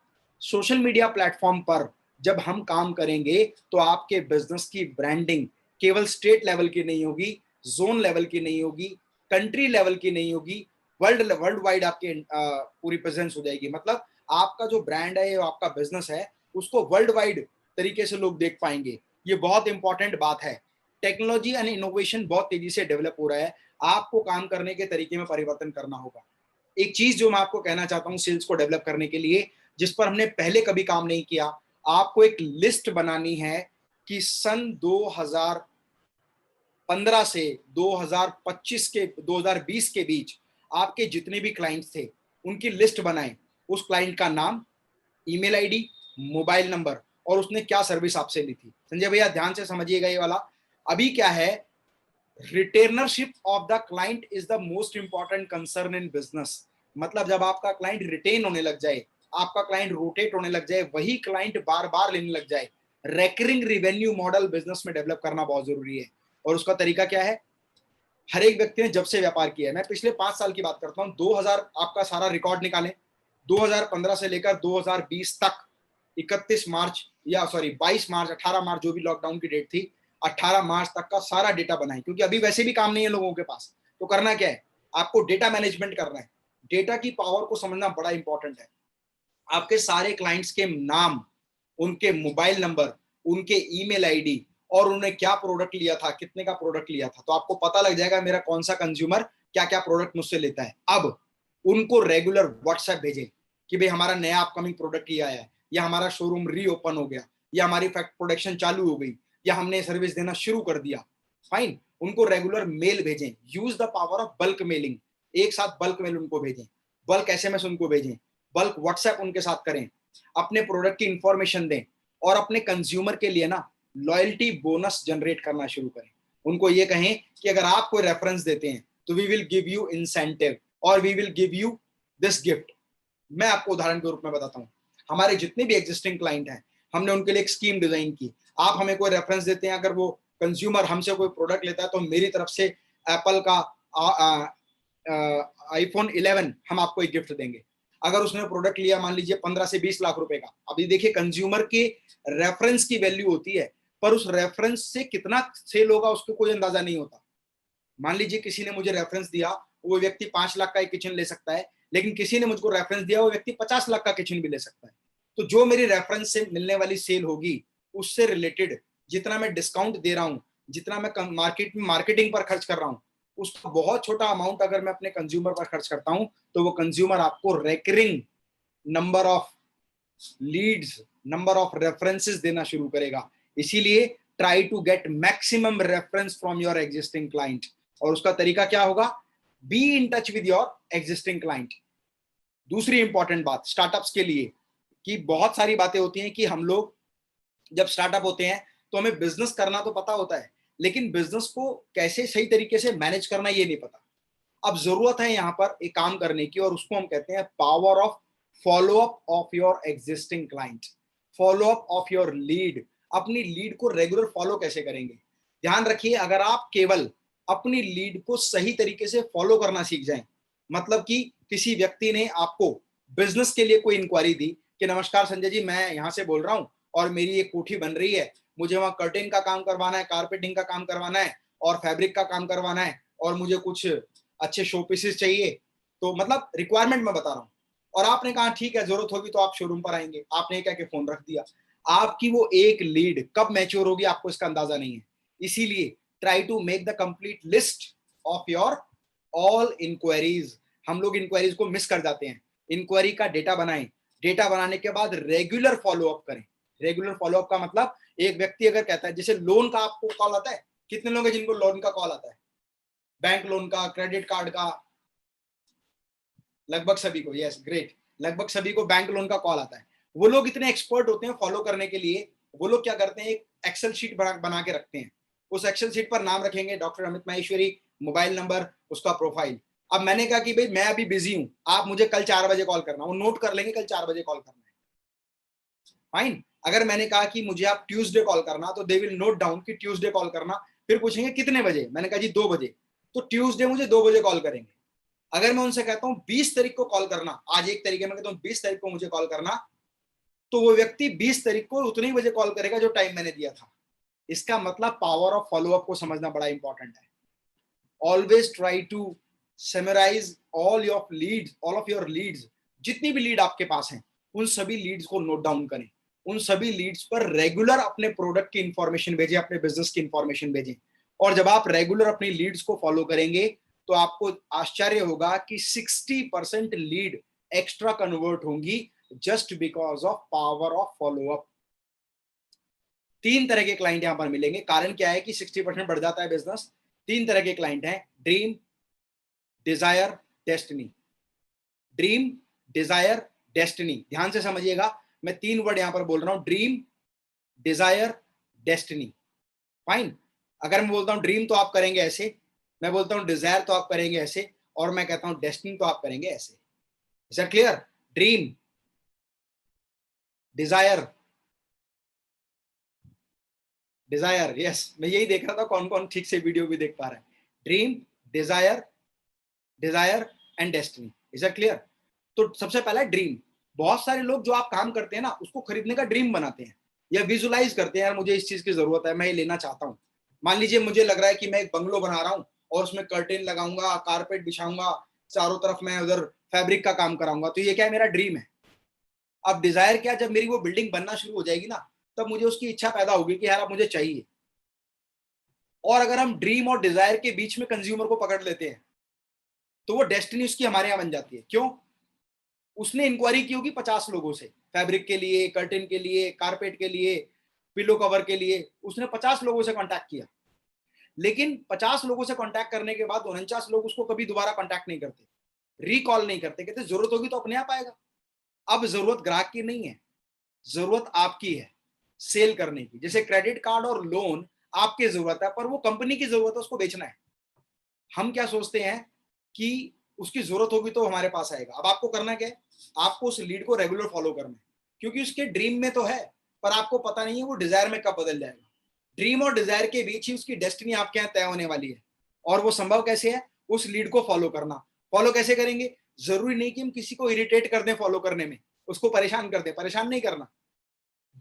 सोशल मीडिया प्लेटफॉर्म पर जब हम काम करेंगे तो आपके बिजनेस की ब्रांडिंग केवल स्टेट लेवल की नहीं होगी, जोन लेवल की नहीं होगी, कंट्री लेवल की नहीं होगी, वर्ल्ड वाइड आपके पूरी प्रेजेंस हो जाएगी। मतलब आपका जो ब्रांड है, आपका बिजनेस है, उसको वर्ल्ड वाइड तरीके से लोग देख पाएंगे। ये बहुत इंपॉर्टेंट बात है। टेक्नोलॉजी एंड इनोवेशन बहुत तेजी से डेवलप हो रहा है, आपको काम करने के तरीके में परिवर्तन करना होगा। एक चीज जो मैं आपको कहना चाहता हूँ सेल्स को डेवलप करने के लिए, जिस पर हमने पहले कभी काम नहीं किया, आपको एक लिस्ट बनानी है कि सन 2015 से 2020 के बीच आपके जितने भी क्लाइंट्स थे उनकी लिस्ट बनाएं। उस क्लाइंट का नाम, ईमेल आईडी, मोबाइल नंबर और उसने क्या सर्विस आपसे ली थी। संजय भैया ध्यान से समझिएगा ये वाला। अभी क्या है, रिटेनरशिप of the client is the most important concern in business. मतलब जब आपका क्लाइंट रिटेन होने लग जाए, आपका क्लाइंट रोटेट होने लग जाए, वही क्लाइंट बार बार लेने लग जाए, रेकरिंग रिवेन्यू मॉडल बिजनेस में डेवलप करना बहुत जरूरी है। और उसका तरीका क्या है? हर एक व्यक्ति ने जब से व्यापार किया है, मैं पिछले 5 साल की बात करता हूँ, 2000 आपका सारा रिकॉर्ड निकालें, 2015 से लेकर 2020 तक 22 मार्च 18 मार्च जो भी लॉकडाउन की डेट थी, 18 मार्च तक का सारा डेटा बनाएं। क्योंकि अभी वैसे भी काम नहीं है लोगों के पास, तो करना क्या है, आपको डेटा मैनेजमेंट करना है। डेटा की पावर को समझना बड़ा इंपॉर्टेंट है। आपके सारे क्लाइंट्स के नाम, उनके मोबाइल नंबर, उनके ईमेल आईडी और उन्होंने क्या प्रोडक्ट लिया था, कितने का प्रोडक्ट लिया था, तो आपको पता लग जाएगा मेरा कौन सा कंज्यूमर क्या क्या प्रोडक्ट मुझसे लेता है। अब उनको रेगुलर व्हाट्सएप भेजें कि भाई हमारा नया अपकमिंग प्रोडक्ट ये आया है, या हमारा शोरूम रीओपन हो गया, या हमारी प्रोडक्शन चालू हो गई, या हमने सर्विस देना शुरू कर दिया। फाइन, उनको रेगुलर मेल भेजें। Use the power of bulk mailing. एक साथ बल्क मेल उनको भेजें, बल्क एसएमएस उनको भेजें, बल्क व्हाट्सएप उनके साथ करें, अपने प्रोडक्ट की इंफॉर्मेशन दें और अपने कंज्यूमर के लिए ना लॉयल्टी बोनस जनरेट करना शुरू करें। उनको ये कहें कि अगर आप कोई रेफरेंस देते हैं तो we will give you incentive और we will give you this gift. मैं आपको उदाहरण के रूप में बताता हूँ, हमारे जितने भी एग्जिस्टिंग क्लाइंट हैं, हमने उनके लिए एक स्कीम डिजाइन की। आप हमें कोई रेफरेंस देते हैं, अगर वो कंज्यूमर हमसे कोई प्रोडक्ट लेता है तो मेरी तरफ से एप्पल का आईफोन 11 हम आपको एक गिफ्ट देंगे। अगर उसने प्रोडक्ट लिया मान लीजिए 15 से 20 लाख रुपए का, अभी देखिए कंज्यूमर के रेफरेंस की वैल्यू होती है, पर उस रेफरेंस से कितना सेल होगा उसको कोई अंदाजा नहीं होता। मान लीजिए किसी ने मुझे रेफरेंस दिया, वो व्यक्ति 5 लाख का एक किचन ले सकता है, लेकिन किसी ने मुझको रेफरेंस दिया, वो व्यक्ति 50 लाख का किचन भी ले सकता है। तो जो मेरी रेफरेंस से मिलने वाली सेल होगी, उससे रिलेटेड जितना मैं डिस्काउंट दे रहा हूं, जितना मैं मार्केट में मार्केटिंग पर खर्च कर रहा हूं, उसका बहुत छोटा अमाउंट अगर मैं अपने कंज्यूमर पर खर्च करता हूं, तो वो कंज्यूमर आपको recurring number of leads, number of references देना शुरू करेगा। इसीलिए try to get maximum reference from your existing client. और उसका तरीका क्या होगा? Be in touch with your existing client. दूसरी इंपॉर्टेंट बात स्टार्टअप्स के लिए, कि बहुत सारी बातें होती हैं कि हम लोग जब स्टार्टअप होते हैं तो हमें बिजनेस करना तो पता होता है, लेकिन बिजनेस को कैसे सही तरीके से मैनेज करना ये नहीं पता। अब जरूरत है यहाँ पर एक काम करने की, और उसको हम कहते हैं power of follow up of your existing client, follow up of your lead. अपनी लीड को रेगुलर फॉलो कैसे करेंगे? ध्यान रखिए, अगर आप केवल अपनी लीड को सही तरीके से फॉलो करना सीख जाएं, मतलब कि किसी व्यक्ति ने आपको बिजनेस के लिए कोई इंक्वायरी दी कि नमस्कार संजय जी, मैं यहाँ से बोल रहा हूँ और मेरी एक कोठी बन रही है, मुझे वहाँ कर्टेन का काम करवाना है, कारपेटिंग का काम करवाना है और फैब्रिक का काम करवाना है, और मुझे कुछ अच्छे शो पीसेस चाहिए। तो मतलब रिक्वायरमेंट मैं बता रहा हूँ, और आपने कहा ठीक है, जरूरत होगी तो आप शोरूम पर आएंगे, आपने क्या फोन रख दिया। आपकी वो एक लीड कब मैच्योर होगी आपको इसका अंदाजा नहीं है। इसीलिए try to make the complete list of your all inquiries. हम लोग इंक्वायरीज को मिस कर जाते हैं, इंक्वायरी का डेटा बनाएं, डेटा बनाने के बाद रेगुलर फॉलोअप करें। रेगुलर फॉलोअप का मतलब एक व्यक्ति अगर कहता है, जैसे लोन का आपको कॉल आता है, कितने लोग हैं जिनको लोन का कॉल आता है? बैंक लोन का, क्रेडिट कार्ड का, लगभग सभी को। यस, ग्रेट, लगभग सभी को बैंक लोन का कॉल आता है। वो लोग इतने एक्सपर्ट होते हैं फॉलो करने के लिए, वो लोग क्या करते हैं, एक एक्सेल शीट बना के रखते हैं। उस एक्सेल शीट पर नाम रखेंगे doctor Amit Maheshwari, mobile number, उसका प्रोफाइल। अब मैंने कहा कि भाई मैं अभी बिजी हूं, आप मुझे कल 4 बजे कॉल करना, वो नोट कर लेंगे कल 4 बजे कॉल करना है। फाइन। अगर मैंने कहा कि मुझे आप ट्यूसडे कॉल करना, तो दे विल नोट डाउन कि ट्यूसडे कॉल करना। फिर पूछेंगे कितने बजे, मैंने कहा जी 2 बजे, तो ट्यूसडे मुझे 2 बजे कॉल करेंगे। अगर मैं उनसे कहता हूं 20 तारीख को कॉल करना, आज 1 तारीख है, मैं कहता हूं 20 तारीख को मुझे कॉल करना, तो वो व्यक्ति 20 तारीख को उतने ही बजे कॉल करेगा जो टाइम मैंने दिया था। इसका मतलब पावर ऑफ फॉलोअप को समझना बड़ा इंपॉर्टेंट है। Always try to summarise all of your leads. जितनी भी लीड आपके पास हैं, उन सभी लीड्स को नोट डाउन करें। उन सभी लीड्स पर रेगुलर अपने प्रोडक्ट की इंफॉर्मेशन भेजें, अपने बिजनेस की इंफॉर्मेशन भेजें। और जब आप रेगुलर अपनी लीड्स को फॉलो करेंगे, तो आपको आश्चर्य होगा कि 60% लीड एक्स्ट्रा कन्वर्ट होंगी, just because of power of follow up. 3 तरह के क्लाइंट यहां पर मिलेंगे। कारण क्या है कि 60% बढ़ जाता है बिजनेस? 3 तरह के क्लाइंट हैं, dream, desire, destiny. Dream, desire, destiny. ध्यान से समझिएगा, मैं 3 वर्ड यहां पर बोल रहा हूं, ड्रीम, डिजायर, डेस्टिनी। फाइन। अगर मैं बोलता हूं ड्रीम तो आप करेंगे ऐसे, मैं बोलता हूं डिजायर तो आप करेंगे ऐसे, और मैं कहता हूं डेस्टिनी तो आप करेंगे ऐसे। Is that clear? Dream, desire, desire. Yes, मैं यही देख रहा था कौन कौन ठीक से वीडियो भी देख पा रहा है। Dream, desire, desire and destiny. Is that clear? तो सबसे पहला ड्रीम। बहुत सारे लोग जो आप काम करते हैं ना, उसको खरीदने का ड्रीम बनाते हैं या विजुलाइज करते हैं, यार मुझे इस चीज की जरूरत है, मैं ये लेना चाहता हूं। मान लीजिए मुझे लग रहा है कि मैं एक बंगलो बना रहा हूं और उसमें कर्टेन लगाऊंगा, कारपेट बिछाऊंगा, चारों तरफ मैं उधर फैब्रिक का काम कराऊंगा, तो ये क्या है, मेरा ड्रीम है। अब डिजायर क्या, जब मेरी वो बिल्डिंग बनना शुरू हो जाएगी ना, तब मुझे उसकी इच्छा पैदा होगी कि यार अब मुझे चाहिए। और अगर हम ड्रीम और डिजायर के बीच में कंज्यूमर को पकड़ लेते हैं, तो वो डेस्टिनी उसकी हमारे यहां बन जाती है। क्यों? उसने इंक्वायरी की होगी 50 लोगों से, फैब्रिक के लिए, कर्टेन के लिए, कारपेट के लिए, पिलो कवर के लिए, उसने 50 लोगों से कांटेक्ट किया। लेकिन 50 लोगों से कांटेक्ट करने के बाद 49 लोग उसको कभी दोबारा कांटेक्ट नहीं करते, रिकॉल नहीं करते, कहते जरूरत होगी तो अपने आप आएगा। अब जरूरत ग्राहक की नहीं है, जरूरत आपकी है सेल करने की। जैसे क्रेडिट कार्ड और लोन आपकी जरूरत है, पर वो कंपनी की जरूरत है, उसको बेचना है। हम क्या सोचते हैं कि उसकी जरूरत होगी तो हमारे पास आएगा। अब आपको करना क्या है, आपको उस लीड को रेगुलर फॉलो करना है, क्योंकि उसके ड्रीम में तो है, पर आपको पता नहीं है वो डिजायर में कब बदल जाएगा। ड्रीम और डिजायर के बीच ही उसकी डेस्टिनी आपके यहाँ तय होने वाली है। और वो संभव कैसे है? उस लीड को फॉलो करना। फॉलो कैसे करेंगे? जरूरी नहीं कि हम किसी को इरिटेट कर दें फॉलो करने में, उसको परेशान कर दें, परेशान नहीं करना।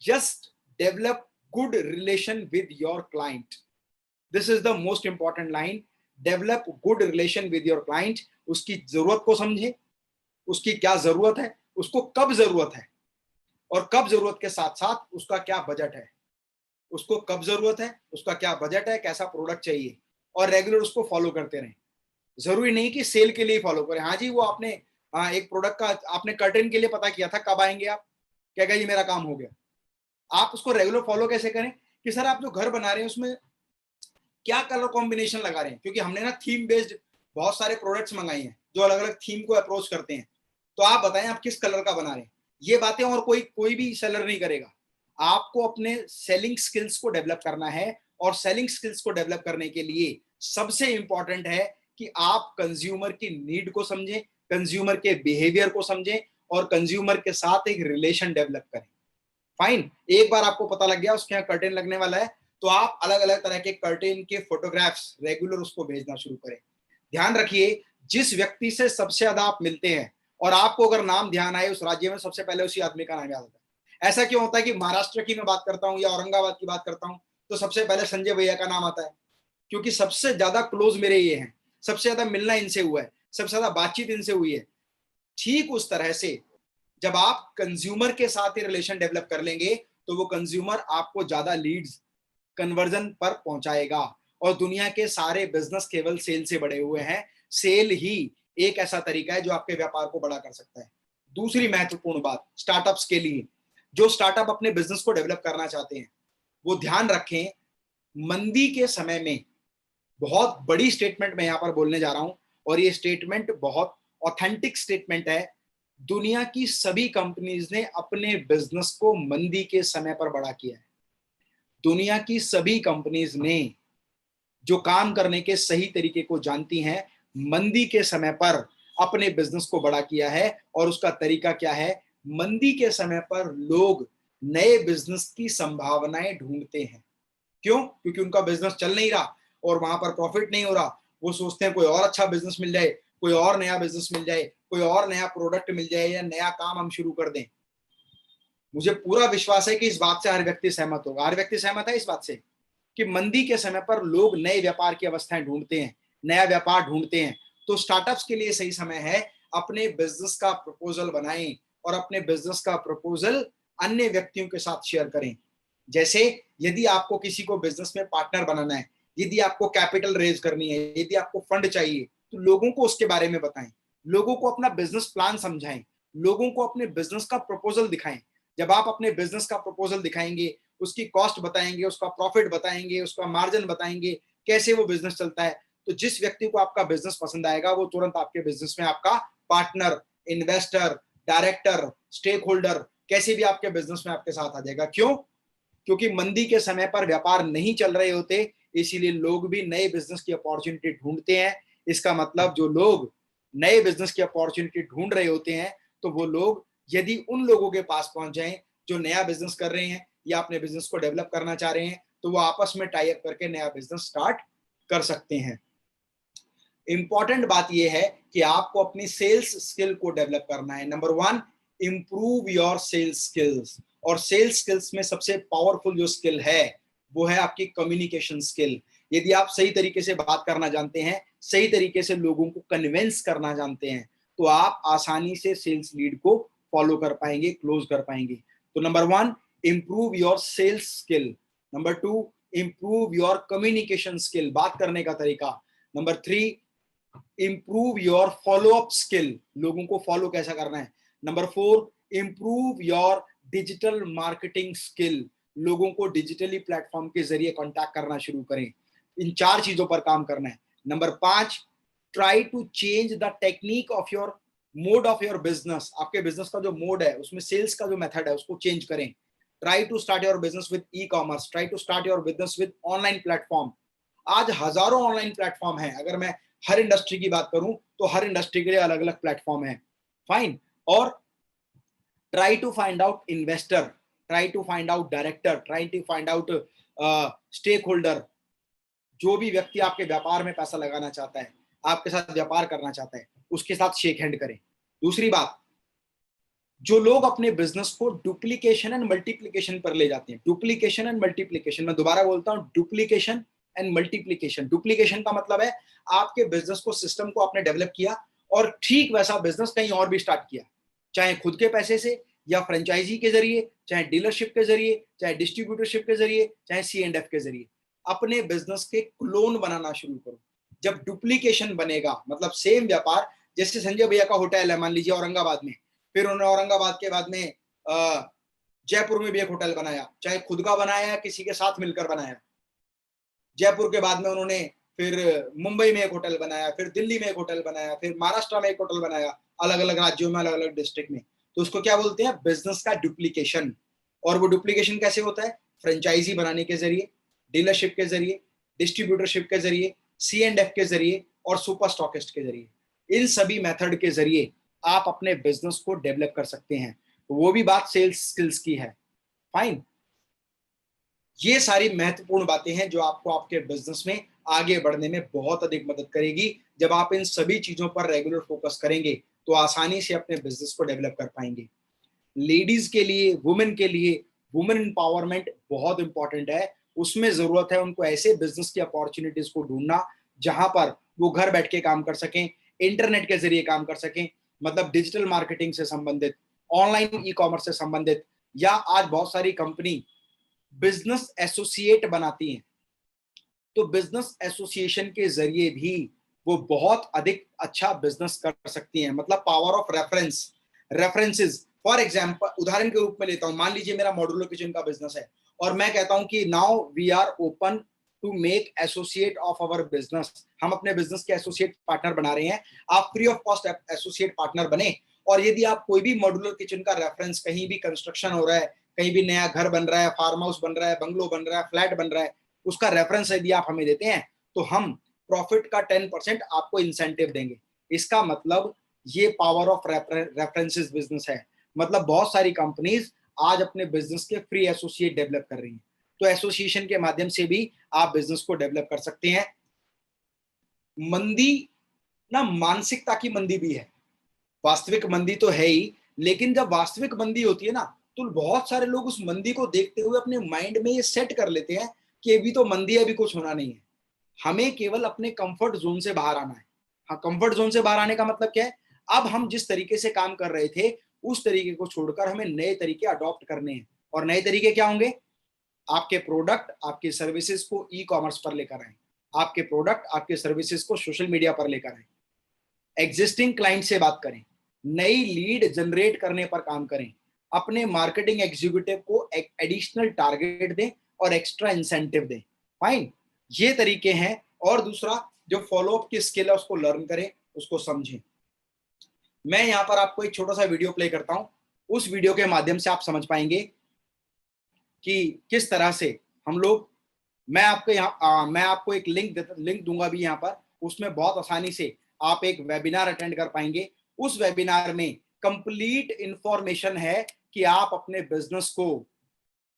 Just develop good relation with your client. This is the most important line. Develop good relation with your client. उसकी जरूरत को समझे, उसकी क्या जरूरत है, उसको कब जरूरत है, और कब जरूरत के साथ साथ उसका क्या बजट है। उसको कब जरूरत है, उसका क्या बजट है, कैसा प्रोडक्ट चाहिए, और रेगुलर उसको फॉलो करते रहें। जरूरी नहीं कि सेल के लिए फॉलो करें। हाँ जी, वो आपने एक प्रोडक्ट का आपने कर्टेन के लिए पता किया था, कब आएंगे आप, क्या ये मेरा काम हो गया। आप उसको रेगुलर फॉलो कैसे करें कि सर आप जो घर बना रहे हैं उसमें क्या कलर कॉम्बिनेशन लगा रहे हैं, क्योंकि हमने ना थीम बेस्ड बहुत सारे प्रोडक्ट्स मंगाए हैं जो अलग अलग थीम को अप्रोच करते हैं। तो आप बताएं आप किस कलर का बना रहे हैं। ये बातें और कोई भी सेलर नहीं करेगा। आपको अपने सेलिंग स्किल्स को डेवलप करना है, और सेलिंग स्किल्स को डेवलप करने के लिए सबसे इंपॉर्टेंट है कि आप कंज्यूमर की नीड को समझें, कंज्यूमर के बिहेवियर को समझें, और कंज्यूमर के साथ एक रिलेशन डेवलप करें। फाइन। एक बार आपको पता लग गया उसके यहाँ कर्टेन लगने वाला है, तो आप अलग अलग तरह के कर्टेन के फोटोग्राफ्स रेगुलर उसको भेजना शुरू करें। ध्यान रखिए, जिस व्यक्ति से सबसे ज्यादा आप मिलते हैं, और आपको अगर नाम ध्यान आए उस राज्य में, सबसे पहले उसी आदमी का नाम याद आता है। ऐसा क्यों होता है कि महाराष्ट्र की मैं बात करता हूं या औरंगाबाद की बात करता हूं तो सबसे पहले संजय भैया का नाम आता है? क्योंकि सबसे ज्यादा क्लोज मेरे ये हैं, सबसे ज्यादा मिलना इनसे हुआ है, सबसे ज्यादा बातचीत इनसे हुई है। ठीक उस तरह से जब आप कंज्यूमर के साथ ही रिलेशन डेवलप कर लेंगे, तो वो कंज्यूमर आपको ज्यादा लीड्स कन्वर्जन पर पहुंचाएगा। और दुनिया के सारे बिजनेस केवल सेल से बड़े हुए हैं। सेल ही एक ऐसा तरीका है जो आपके व्यापार को बड़ा कर सकता है। दूसरी महत्वपूर्ण बात स्टार्टअप्स के लिए, जो स्टार्टअप अपने बिजनेस को डेवलप करना चाहते हैं, वो ध्यान रखें मंदी के समय में, बहुत बड़ी स्टेटमेंट मैं यहाँ पर बोलने जा रहा हूं और ये स्टेटमेंट बहुत ऑथेंटिक स्टेटमेंट है। दुनिया की सभी कंपनीज ने अपने बिजनेस को मंदी के समय पर बड़ा किया है। दुनिया की सभी कंपनीज ने जो काम करने के सही तरीके को जानती हैं, मंदी के समय पर अपने बिजनेस को बड़ा किया है। और उसका तरीका क्या है? मंदी के समय पर लोग नए बिजनेस की संभावनाएं ढूंढते हैं। क्यों? क्योंकि उनका बिजनेस चल नहीं रहा और वहां पर प्रॉफिट नहीं हो रहा। वो सोचते हैं कोई और अच्छा बिजनेस मिल जाए, कोई और नया बिजनेस मिल जाए, कोई और नया प्रोडक्ट मिल जाए या नया काम हम शुरू कर दें। मुझे पूरा विश्वास है कि इस बात से हर व्यक्ति सहमत होगा। हर व्यक्ति सहमत है इस बात से कि मंदी के समय पर लोग नए व्यापार की अवस्थाएं ढूंढते हैं, नया व्यापार ढूंढते हैं। तो स्टार्टअप्स के लिए सही समय है, अपने बिजनेस का प्रपोजल बनाएं और अपने बिजनेस का प्रपोजल अन्य व्यक्तियों के साथ शेयर करें। जैसे यदि आपको किसी को बिजनेस में पार्टनर बनाना है, यदि आपको कैपिटल रेज करनी है, यदि आपको फंड चाहिए, तो लोगों को उसके बारे में बताएं, लोगों को अपना बिजनेस प्लान समझाएं, लोगों को अपने बिजनेस का प्रपोजल दिखाएं। जब आप अपने बिजनेस का प्रपोजल दिखाएंगे, उसकी कॉस्ट बताएंगे, उसका प्रॉफिट बताएंगे, उसका मार्जिन बताएंगे, कैसे वो बिजनेस चलता है, तो जिस व्यक्ति को आपका बिजनेस पसंद आएगा वो तुरंत आपके बिजनेस में आपका partner, investor, director, stakeholder, कैसे भी आपके बिजनेस में आपके साथ आ जाएगा। क्यों? क्योंकि मंदी के समय पर व्यापार नहीं चल रहे होते, इसीलिए लोग भी नए बिजनेस की अपॉर्चुनिटी ढूंढते हैं। इसका मतलब जो लोग नए बिजनेस की अपॉर्चुनिटी ढूंढ रहे होते हैं, तो वो लोग यदि उन लोगों के पास पहुंच जाएं जो नया बिजनेस कर रहे हैं या अपने बिजनेस को डेवलप करना चाह रहे हैं, तो वो आपस में टाई अप करके नया बिजनेस स्टार्ट कर सकते हैं। इंपॉर्टेंट बात यह है कि आपको अपनी सेल्स स्किल को डेवलप करना है। Number 1, improve your sales skills. और सेल्स स्किल्स में सबसे पावरफुल जो स्किल है वो है आपकी कम्युनिकेशन स्किल। यदि आप सही तरीके से बात करना जानते हैं, सही तरीके से लोगों को कन्विंस करना जानते हैं, तो आप आसानी से सेल्स लीड को फॉलो कर पाएंगे, क्लोज कर पाएंगे। तो number 1, improve your sales skill. Number 2, improve your communication skill, बात करने का तरीका। Number 3, improve your follow up skill, लोगों को फॉलो कैसा करना है। Number 4, improve your digital marketing skill, लोगों को डिजिटली प्लेटफॉर्म के जरिए कांटेक्ट करना शुरू करें। इन 4 चीजों पर काम करना है। Number 5, try to change the technique of your mode of your business. आपके बिजनेस का जो मोड है, उसमें सेल्स का जो मेथड है उसको चेंज करें। Try to start your business with e commerce, try to start your business with online platform. आज हजारों ऑनलाइन प्लेटफॉर्म है। अगर मैं हर इंडस्ट्री की बात करूं तो हर इंडस्ट्री के लिए अलग अलग प्लेटफॉर्म है। फाइन। और try to find out investor, try to find out director, try to find out stakeholder. जो भी व्यक्ति आपके व्यापार में पैसा लगाना चाहता है, आपके साथ व्यापार करना चाहता है, उसके साथ शेक हैंड करें। दूसरी बात, जो लोग अपने बिजनेस को डुप्लीकेशन एंड मल्टीप्लीकेशन पर ले जाते हैं, डुप्लीकेशन एंड मल्टीप्लीकेशन, मैं दोबारा बोलता हूं, डुप्लीकेशन एंड मल्टीप्लीकेशन। डुप्लीकेशन का मतलब है आपके बिजनेस को, सिस्टम को आपने डेवलप किया और ठीक वैसा बिजनेस कहीं और भी स्टार्ट किया, चाहे खुद के पैसे से या फ्रेंचाइजी के जरिए, चाहे डीलरशिप के जरिए, चाहे डिस्ट्रीब्यूटरशिप के जरिए, चाहे C&F के जरिए। अपने बिजनेस के क्लोन बनाना शुरू करो। जब डुप्लीकेशन बनेगा, मतलब सेम व्यापार, जैसे संजय भैया का होटल है मान लीजिए औरंगाबाद में, फिर उन्होंने औरंगाबाद के बाद में जयपुर में भी एक होटल बनाया, चाहे खुद का बनाया या किसी के साथ मिलकर बनाया। जयपुर के बाद में उन्होंने फिर मुंबई में एक होटल बनाया, फिर दिल्ली में एक होटल बनाया, फिर महाराष्ट्र में एक होटल बनाया, अलग अलग राज्यों में, अलग अलग डिस्ट्रिक्ट में। तो उसको क्या बोलते हैं? बिजनेस का डुप्लीकेशन। और वो डुप्लीकेशन कैसे होता है? फ्रेंचाइजी बनाने के जरिए, डीलरशिप के जरिए, डिस्ट्रीब्यूटरशिप के जरिए, C&F के जरिए और सुपर स्टॉकिस्ट के जरिए। इन सभी मेथड के जरिए आप अपने बिजनेस को डेवलप कर सकते हैं। वो भी बात सेल्स स्किल्स की है। फाइन। ये सारी महत्वपूर्ण बातें हैं जो आपको आपके बिजनेस में आगे बढ़ने में बहुत अधिक मदद करेगी। जब आप इन सभी चीजों पर रेगुलर फोकस करेंगे तो आसानी से अपने बिजनेस को डेवलप कर पाएंगे। लेडीज के लिए, वुमेन के लिए, वुमेन एम्पावरमेंट बहुत इंपॉर्टेंट है। उसमें जरूरत है उनको ऐसे बिजनेस की अपॉर्चुनिटीज को ढूंढना जहां पर वो घर बैठ के काम कर सकें, इंटरनेट के जरिए काम कर सकें, मतलब डिजिटल मार्केटिंग से संबंधित, ऑनलाइन ई कॉमर्स से संबंधित, या आज बहुत सारी कंपनी बिजनेस एसोसिएट बनाती हैं। तो बिजनेस एसोसिएशन के जरिए भी वो बहुत अधिक अच्छा बिजनेस कर सकती हैं। मतलब power of reference, references. For example, उदाहरण के रूप में लेता हूं, मान लीजिए मेरा मॉड्यूलर किचन का बिजनेस है और मैं कहता हूं कि now we are open to make associate of our business, हम अपने बिजनेस के एसोसिएट पार्टनर बना रहे हैं। आप free of cost associate partner बने, और यदि आप कोई भी मॉड्यूलर किचन का रेफरेंस, कहीं भी कंस्ट्रक्शन हो रहा है, कहीं भी नया घर बन रहा है, फार्म हाउस बन रहा है, बंगलो बन रहा है, फ्लैट बन रहा है, उसका रेफरेंस यदि आप हमें देते हैं तो हम प्रॉफिट का 10% आपको इंसेंटिव देंगे। इसका मतलब ये पावर ऑफ रेफरेंसेस बिजनेस है। मतलब बहुत सारी कंपनीज आज अपने बिजनेस के फ्री एसोसिएट डेवलप कर रही हैं, तो एसोसिएशन के माध्यम से भी आप बिजनेस को डेवलप कर सकते हैं। मंदी ना मानसिकता की मंदी भी है, वास्तविक मंदी तो है ही, लेकिन जब वास्तविक मंदी होती है ना, तो बहुत सारे लोग उस मंदी को देखते हुए अपने माइंड में ये सेट कर लेते हैं कि अभी तो मंदी है, अभी कुछ होना नहीं है। हमें केवल अपने कंफर्ट जोन से बाहर आना है। हाँ, कंफर्ट जोन से बाहर आने का मतलब क्या है? अब हम जिस तरीके से काम कर रहे थे उस तरीके को छोड़कर हमें नए तरीके अडॉप्ट करने हैं। और नए तरीके क्या होंगे? आपके प्रोडक्ट, आपके सर्विसेज को ई कॉमर्स पर लेकर आए, आपके प्रोडक्ट, आपके सर्विसेज को सोशल मीडिया पर लेकर आए, एग्जिस्टिंग क्लाइंट से बात करें, नई लीड जनरेट करने पर काम करें, अपने मार्केटिंग एग्जीक्यूटिव को एडिशनल टारगेट दें और एक्स्ट्रा इंसेंटिव दें। फाइन, ये तरीके हैं। और दूसरा, जो फॉलोअप की स्किल है उसको लर्न करें, उसको समझें। मैं यहाँ पर आपको एक छोटा सा वीडियो प्ले करता हूं। उस वीडियो के माध्यम से आप समझ पाएंगे कि किस तरह से हम लोग, मैं आपको एक लिंक दूंगा भी यहाँ पर, उसमें बहुत आसानी से आप एक वेबिनार अटेंड कर पाएंगे। उस वेबिनार में कंप्लीट इंफॉर्मेशन है कि आप अपने बिजनेस को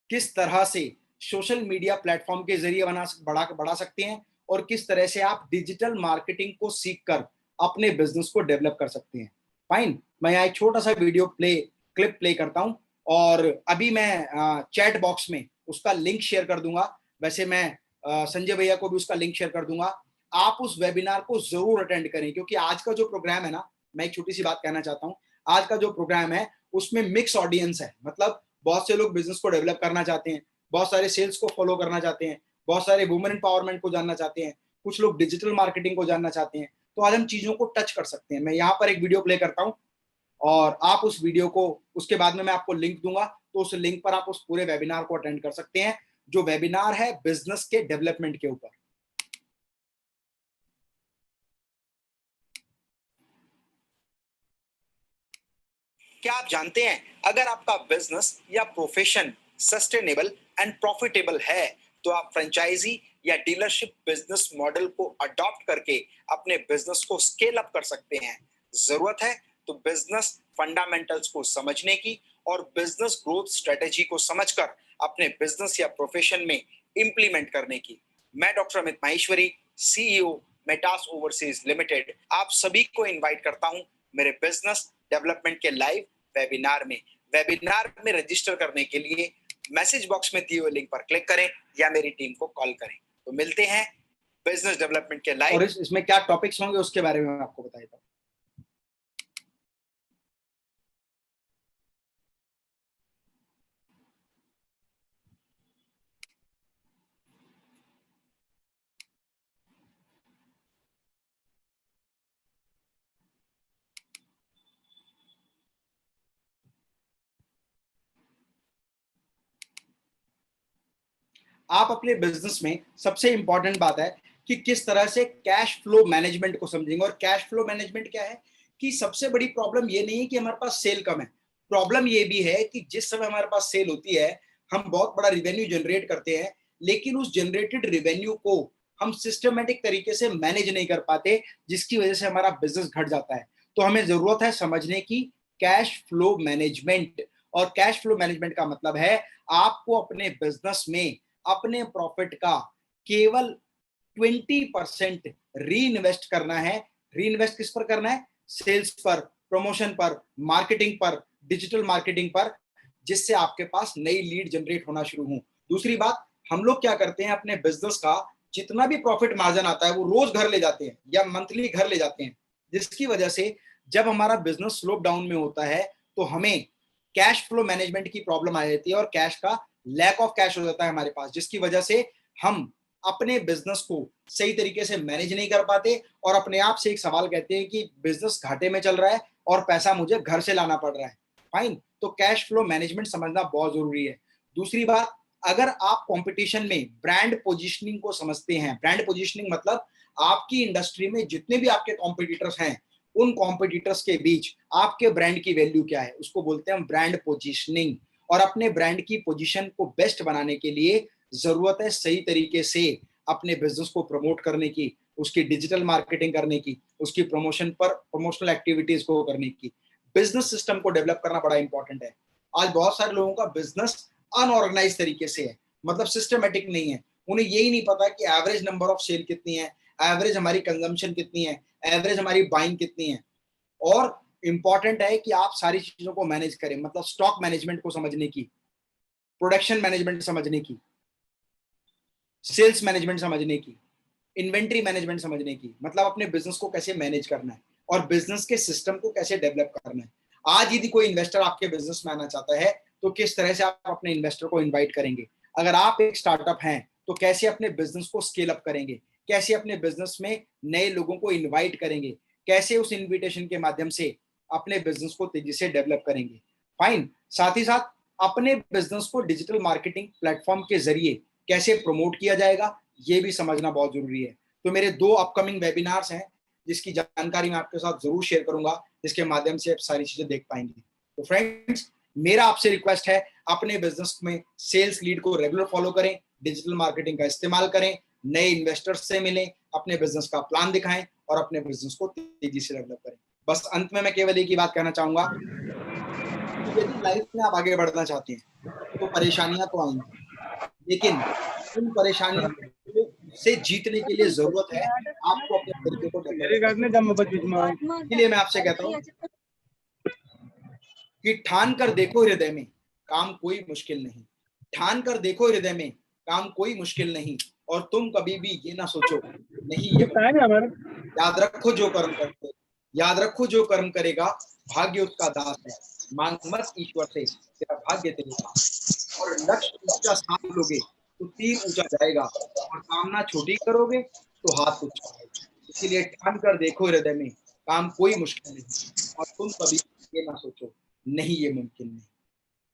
किस तरह से सोशल मीडिया प्लेटफॉर्म के जरिए बढ़ा सकते हैं और किस तरह से आप डिजिटल मार्केटिंग को सीखकर अपने बिजनेस को डेवलप कर सकते हैं। फाइन, मैं यहाँ एक छोटा सा वीडियो क्लिप प्ले करता हूँ और अभी मैं चैट बॉक्स में उसका लिंक शेयर कर दूंगा। वैसे मैं संजय भैया को भी उसका लिंक शेयर कर दूंगा। आप उस वेबिनार को जरूर अटेंड करें, क्योंकि आज का जो प्रोग्राम है ना, मैं एक छोटी सी बात कहना चाहता हूँ। आज का जो प्रोग्राम है उसमें मिक्स ऑडियंस है, मतलब बहुत से लोग बिजनेस को डेवलप करना चाहते हैं, बहुत सारे सेल्स को फॉलो करना चाहते हैं, बहुत सारे वुमेन एम्पावरमेंट को जानना चाहते हैं, कुछ लोग डिजिटल मार्केटिंग को जानना चाहते हैं। तो आज हम चीजों को टच कर सकते हैं। मैं यहाँ पर एक वीडियो प्ले करता हूँ और आप उस वीडियो को, उसके बाद में मैं आपको लिंक दूंगा, तो उस लिंक पर आप उस पूरे वेबिनार को अटेंड कर सकते हैं, जो वेबिनार है बिजनेस के डेवलपमेंट के ऊपर। क्या आप जानते हैं, अगर आपका बिजनेस या प्रोफेशन सस्टेनेबल एंड प्रॉफिटेबल है तो आप फ्रेंचाइजी या डीलरशिप बिजनेस मॉडल को अडॉप्ट करके अपने बिजनेस को स्केल अप कर सकते हैं। जरूरत है तो बिजनेस फंडामेंटल्स को समझने की और बिजनेस ग्रोथ स्ट्रेटेजी को समझकर अपने बिजनेस या प्रोफेशन में इंप्लीमेंट करने की। मैं doctor Amit Maheshwari, CEO Metas overseas limited, आप सभी को इनवाइट करता हूं मेरे बिजनेस डेवलपमेंट के लाइव वेबिनार में। वेबिनार में रजिस्टर करने के लिए मैसेज बॉक्स में दिए हुए लिंक पर क्लिक करें या मेरी टीम को कॉल करें। तो मिलते हैं बिजनेस डेवलपमेंट के लाइव। और इसमें क्या टॉपिक्स होंगे उसके बारे में मैं आपको बता देता हूं। आप अपने बिजनेस में सबसे इंपॉर्टेंट बात है कि किस तरह से कैश फ्लो मैनेजमेंट को समझेंगे। और कैश फ्लो मैनेजमेंट क्या है कि सबसे बड़ी प्रॉब्लम ये नहीं है कि हमारे पास सेल कम है, प्रॉब्लम ये भी है कि जिस समय हमारे पास सेल होती है हम बहुत बड़ा रिवेन्यू जनरेट करते हैं, लेकिन उस जनरेटेड रिवेन्यू को हम सिस्टमेटिक तरीके से मैनेज नहीं कर पाते, जिसकी वजह से हमारा बिजनेस घट जाता है। तो हमें जरूरत है समझने की कैश फ्लो मैनेजमेंट। और कैश फ्लो मैनेजमेंट का मतलब है आपको अपने बिजनेस में अपने प्रॉफिट का केवल 20% री इन्वेस्ट करना है। री इन्वेस्ट किस पर करना है? सेल्स पर, प्रमोशन पर, मार्केटिंग पर, डिजिटल मार्केटिंग पर, जिससे आपके पास नई लीड जनरेट होना शुरू हो। दूसरी बात, हम लोग क्या करते हैं, अपने बिजनेस का जितना भी प्रॉफिट मार्जिन आता है वो रोज घर ले जाते हैं या मंथली घर ले जाते हैं, जिसकी वजह से जब हमारा बिजनेस स्लो डाउन में होता है तो हमें कैश फ्लो मैनेजमेंट की प्रॉब्लम आ जाती है और कैश का लैक ऑफ कैश हो जाता है हमारे पास, जिसकी वजह से हम अपने बिजनेस को सही तरीके से मैनेज नहीं कर पाते और अपने आप से एक सवाल कहते हैं कि बिजनेस घाटे में चल रहा है और पैसा मुझे घर से लाना पड़ रहा है। फाइन, तो कैश फ्लो मैनेजमेंट समझना बहुत जरूरी है। दूसरी बात, अगर आप कंपटीशन में ब्रांड पोजीशनिंग को समझते हैं, ब्रांड पोजीशनिंग मतलब आपकी इंडस्ट्री में जितने भी आपके कॉम्पिटिटर्स हैं, उन कॉम्पिटिटर्स के बीच आपके ब्रांड की वैल्यू क्या है, उसको बोलते हैं हम ब्रांड पोजीशनिंग। और अपने ब्रांड की पोजीशन को बेस्ट बनाने के लिए जरूरत है सही तरीके से अपने बिजनेस को प्रमोट करने की, उसकी डिजिटल मार्केटिंग करने की, उसकी प्रमोशन पर प्रमोशनल एक्टिविटीज को करने की, बिजनेस सिस्टम को डेवलप करना बड़ा इंपॉर्टेंट है। आज बहुत सारे लोगों का बिजनेस अनऑर्गेनाइज तरीके से है, मतलब सिस्टमेटिक नहीं है। उन्हें यही नहीं पता कि एवरेज नंबर ऑफ सेल कितनी है, एवरेज हमारी कंजम्पशन कितनी है, एवरेज हमारी बाइंग कितनी है। और इंपॉर्टेंट है कि आप सारी चीजों को मैनेज करें, मतलब स्टॉक मैनेजमेंट को समझने की, प्रोडक्शन मैनेजमेंट समझने की, सेल्स मैनेजमेंट समझने की, इन्वेंट्री मैनेजमेंट समझने की, मतलब अपने बिजनेस को कैसे मैनेज करना है और बिजनेस के सिस्टम को कैसे डेवलप करना है। आज यदि कोई इन्वेस्टर आपके बिजनेस में आना चाहता है तो किस तरह से आप अपने इन्वेस्टर को इनवाइट करेंगे। अगर आप एक स्टार्टअप हैं तो कैसे अपने बिजनेस को स्केल अप करेंगे, कैसे अपने बिजनेस में नए लोगों को इनवाइट करेंगे, कैसे उस इनविटेशन के माध्यम से अपने बिजनेस को तेजी से डेवलप करेंगे। फाइन, साथ ही साथ अपने बिजनेस को डिजिटल मार्केटिंग प्लेटफॉर्म के जरिए कैसे प्रमोट किया जाएगा, ये भी समझना बहुत जरूरी है। तो मेरे 2 अपकमिंग वेबिनार्स हैं जिसकी जानकारी मैं आपके साथ जरूर शेयर करूंगा, जिसके माध्यम से आप सारी चीजें देख पाएंगे। तो फ्रेंड्स, मेरा आपसे रिक्वेस्ट है, अपने बिजनेस में सेल्स लीड को रेगुलर फॉलो करें, डिजिटल मार्केटिंग का इस्तेमाल करें, नए इन्वेस्टर्स से मिलें, अपने बिजनेस का प्लान दिखाएं और अपने बिजनेस को तेजी से डेवलप करें। बस अंत में मैं केवल एक ही बात कहना चाहूंगा, यदि लाइफ में आप आगे बढ़ना चाहते हैं तो परेशानियां तो आएंगी, लेकिन उन परेशानियों से जीतने के लिए जरूरत है आपको अपने तरीके को डेवलप। इसलिए मैं आपसे कहता हूँ कि ठान कर देखो हृदय में काम कोई मुश्किल नहीं, ठान कर देखो हृदय में काम कोई मुश्किल नहीं, और तुम कभी भी ये ना सोचो नहीं ये याद रखो जो कर्म करते, याद रखो जो कर्म करेगा भाग्य उसका दास है, मांग मत ईश्वर से तेरा भाग्य तेरे पास। और लक्ष्य ऊंचा साध लोगे तो तीर ऊंचा जाएगा, और कामना छोटी करोगे तो हाथ ऊंचा आएगा। इसीलिए ठान कर देखो हृदय में काम कोई मुश्किल नहीं, और तुम कभी ये ना सोचो नहीं ये मुमकिन नहीं।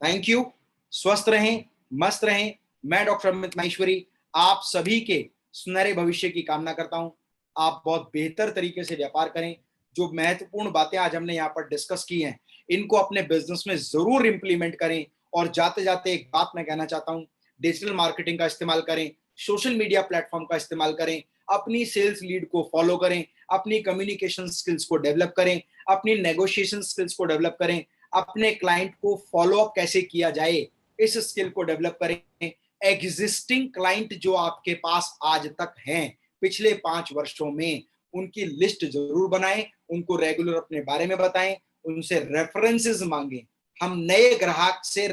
थैंक यू, स्वस्थ रहें, मस्त रहें। मैं डॉक्टर अमित माहेश्वरी आप सभी के सुनहरे भविष्य की कामना करता हूं। आप बहुत बेहतर तरीके से व्यापार करें। जो महत्वपूर्ण बातें आज हमने यहाँ पर डिस्कस की हैं, इनको अपने बिजनेस में जरूर इंप्लीमेंट करें। और जाते जाते एक बात मैं कहना चाहता हूं, डिजिटल मार्केटिंग का इस्तेमाल करें, सोशल मीडिया प्लेटफॉर्म का इस्तेमाल करें, अपनी सेल्स लीड को फॉलो करें, अपनी कम्युनिकेशन स्किल्स को डेवलप करें, अपनी नेगोशिएशन स्किल्स को डेवलप करें, अपने क्लाइंट को फॉलो अप कैसे किया जाए इस स्किल को डेवलप करें। एग्जिस्टिंग क्लाइंट जो आपके पास आज तक हैं पिछले 5 वर्षों में, उनकी लिस्ट जरूर बनाएं, उनको रेगुलर अपने बारे में बताएं, उनसे रेफरेंसेस मांगें। हम नए ग्राहक से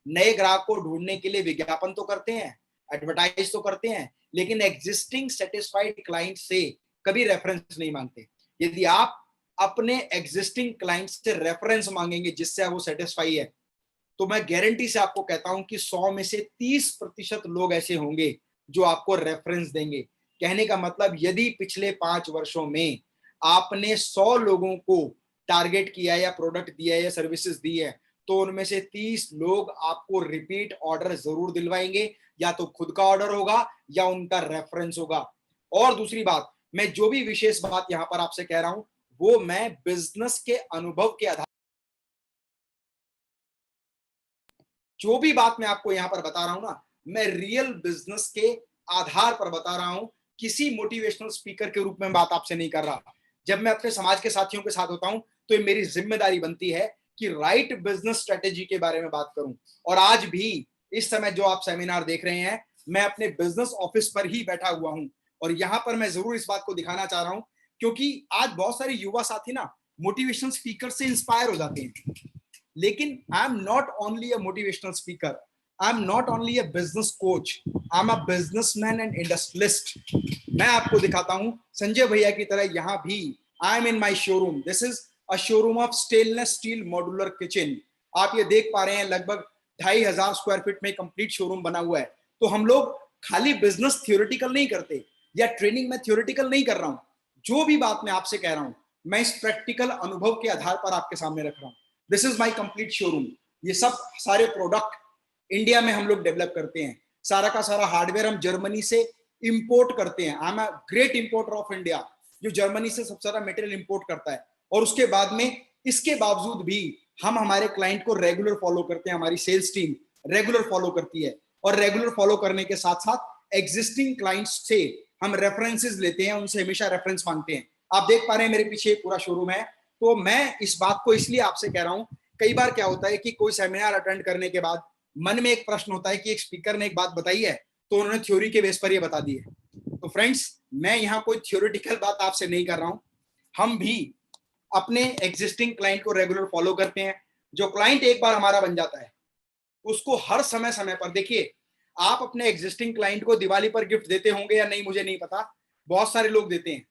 नए ग्राहक को ढूंढने के लिए विज्ञापन तो करते हैं, एडवर्टाइज तो करते हैं, लेकिन एग्जिस्टिंग सेटिस्फाइड क्लाइंट से कभी रेफरेंस नहीं मांगते। यदि आप अपने एग्जिस्टिंग क्लाइंट से रेफरेंस मांगेंगे जिससे वो सेटिस्फाई है, तो मैं गारंटी से आपको कहता हूं कि 100 में से 30% लोग ऐसे होंगे जो आपको रेफरेंस देंगे। कहने का मतलब, यदि पिछले 5 वर्षों में आपने 100 लोगों को टारगेट किया या प्रोडक्ट दिया या सर्विसेज दी है, तो उनमें से 30 लोग आपको रिपीट ऑर्डर जरूर दिलवाएंगे, या तो खुद का ऑर्डर होगा या उनका रेफरेंस होगा। और दूसरी बात, मैं जो भी विशेष बात यहां पर आपसे कह रहा हूं वो मैं बिजनेस के अनुभव के आधार, जो भी बात मैं आपको यहां पर बता रहा हूं ना, मैं रियल बिजनेस के आधार पर बता रहा हूं, किसी मोटिवेशनल स्पीकर के रूप में बात आपसे नहीं कर रहा। जब मैं अपने समाज के साथियों के साथ होता हूं तो ये मेरी जिम्मेदारी बनती है कि राइट बिजनेस स्ट्रेटेजी के बारे में बात करूं। और आज भी इस समय जो आप सेमिनार देख रहे हैं, मैं अपने बिजनेस ऑफिस पर ही बैठा हुआ हूं, और यहां पर मैं जरूर इस बात को दिखाना चाह रहा हूं, क्योंकि आज बहुत सारे युवा साथी ना मोटिवेशनल स्पीकर से इंस्पायर हो जाते हैं, लेकिन I am not only a motivational speaker, I am not only a business coach, I am a businessman and industrialist. मैं आपको दिखाता हूं संजय भैया की तरह, यहां भी I am in my showroom. This is a showroom of stainless steel modular kitchen. आप ये देख पा रहे हैं, लगभग 2500 स्क्वायर फीट में कंप्लीट शोरूम बना हुआ है। तो हम लोग खाली बिजनेस थ्योरेटिकल नहीं करते, या ट्रेनिंग में थ्योरेटिकल नहीं कर रहा हूं। जो भी बात मैं आपसे कह रहा हूं मैं इस प्रैक्टिकल अनुभव के आधार पर आपके सामने रख रहा हूँ। This is my complete showroom. ये सब सारे प्रोडक्ट इंडिया में हम लोग डेवलप करते हैं। सारा का सारा हार्डवेयर हम जर्मनी से इंपोर्ट करते हैं। I am a great importer of India, जो जर्मनी से सबसे ज्यादा मटेरियल इंपोर्ट करता है। और उसके बाद में इसके बावजूद भी हम हमारे क्लाइंट को रेगुलर फॉलो करते हैं, हमारी सेल्स टीम रेगुलर फॉलो करती है। और रेगुलर फॉलो करने के साथ साथ एग्जिस्टिंग क्लाइंट्स से हम रेफरेंसेस लेते हैं, उनसे हमेशा रेफरेंस मांगते हैं। आप देख पा रहे हैं मेरे पीछे पूरा शोरूम है। तो मैं इस बात को इसलिए आपसे कह रहा हूं, कई बार क्या होता है कि कोई सेमिनार अटेंड करने के बाद मन में एक प्रश्न होता है कि एक स्पीकर ने एक बात बताई है तो उन्होंने थ्योरी के बेस पर ये बता दी है। तो फ्रेंड्स, मैं यहाँ कोई थ्योरेटिकल बात आपसे नहीं कर रहा हूं। हम भी अपने एग्जिस्टिंग क्लाइंट को रेगुलर फॉलो करते हैं। जो क्लाइंट एक बार हमारा बन जाता है उसको हर समय समय पर, देखिए आप अपने एग्जिस्टिंग क्लाइंट को दिवाली पर गिफ्ट देते होंगे या नहीं मुझे नहीं पता, बहुत सारे लोग देते हैं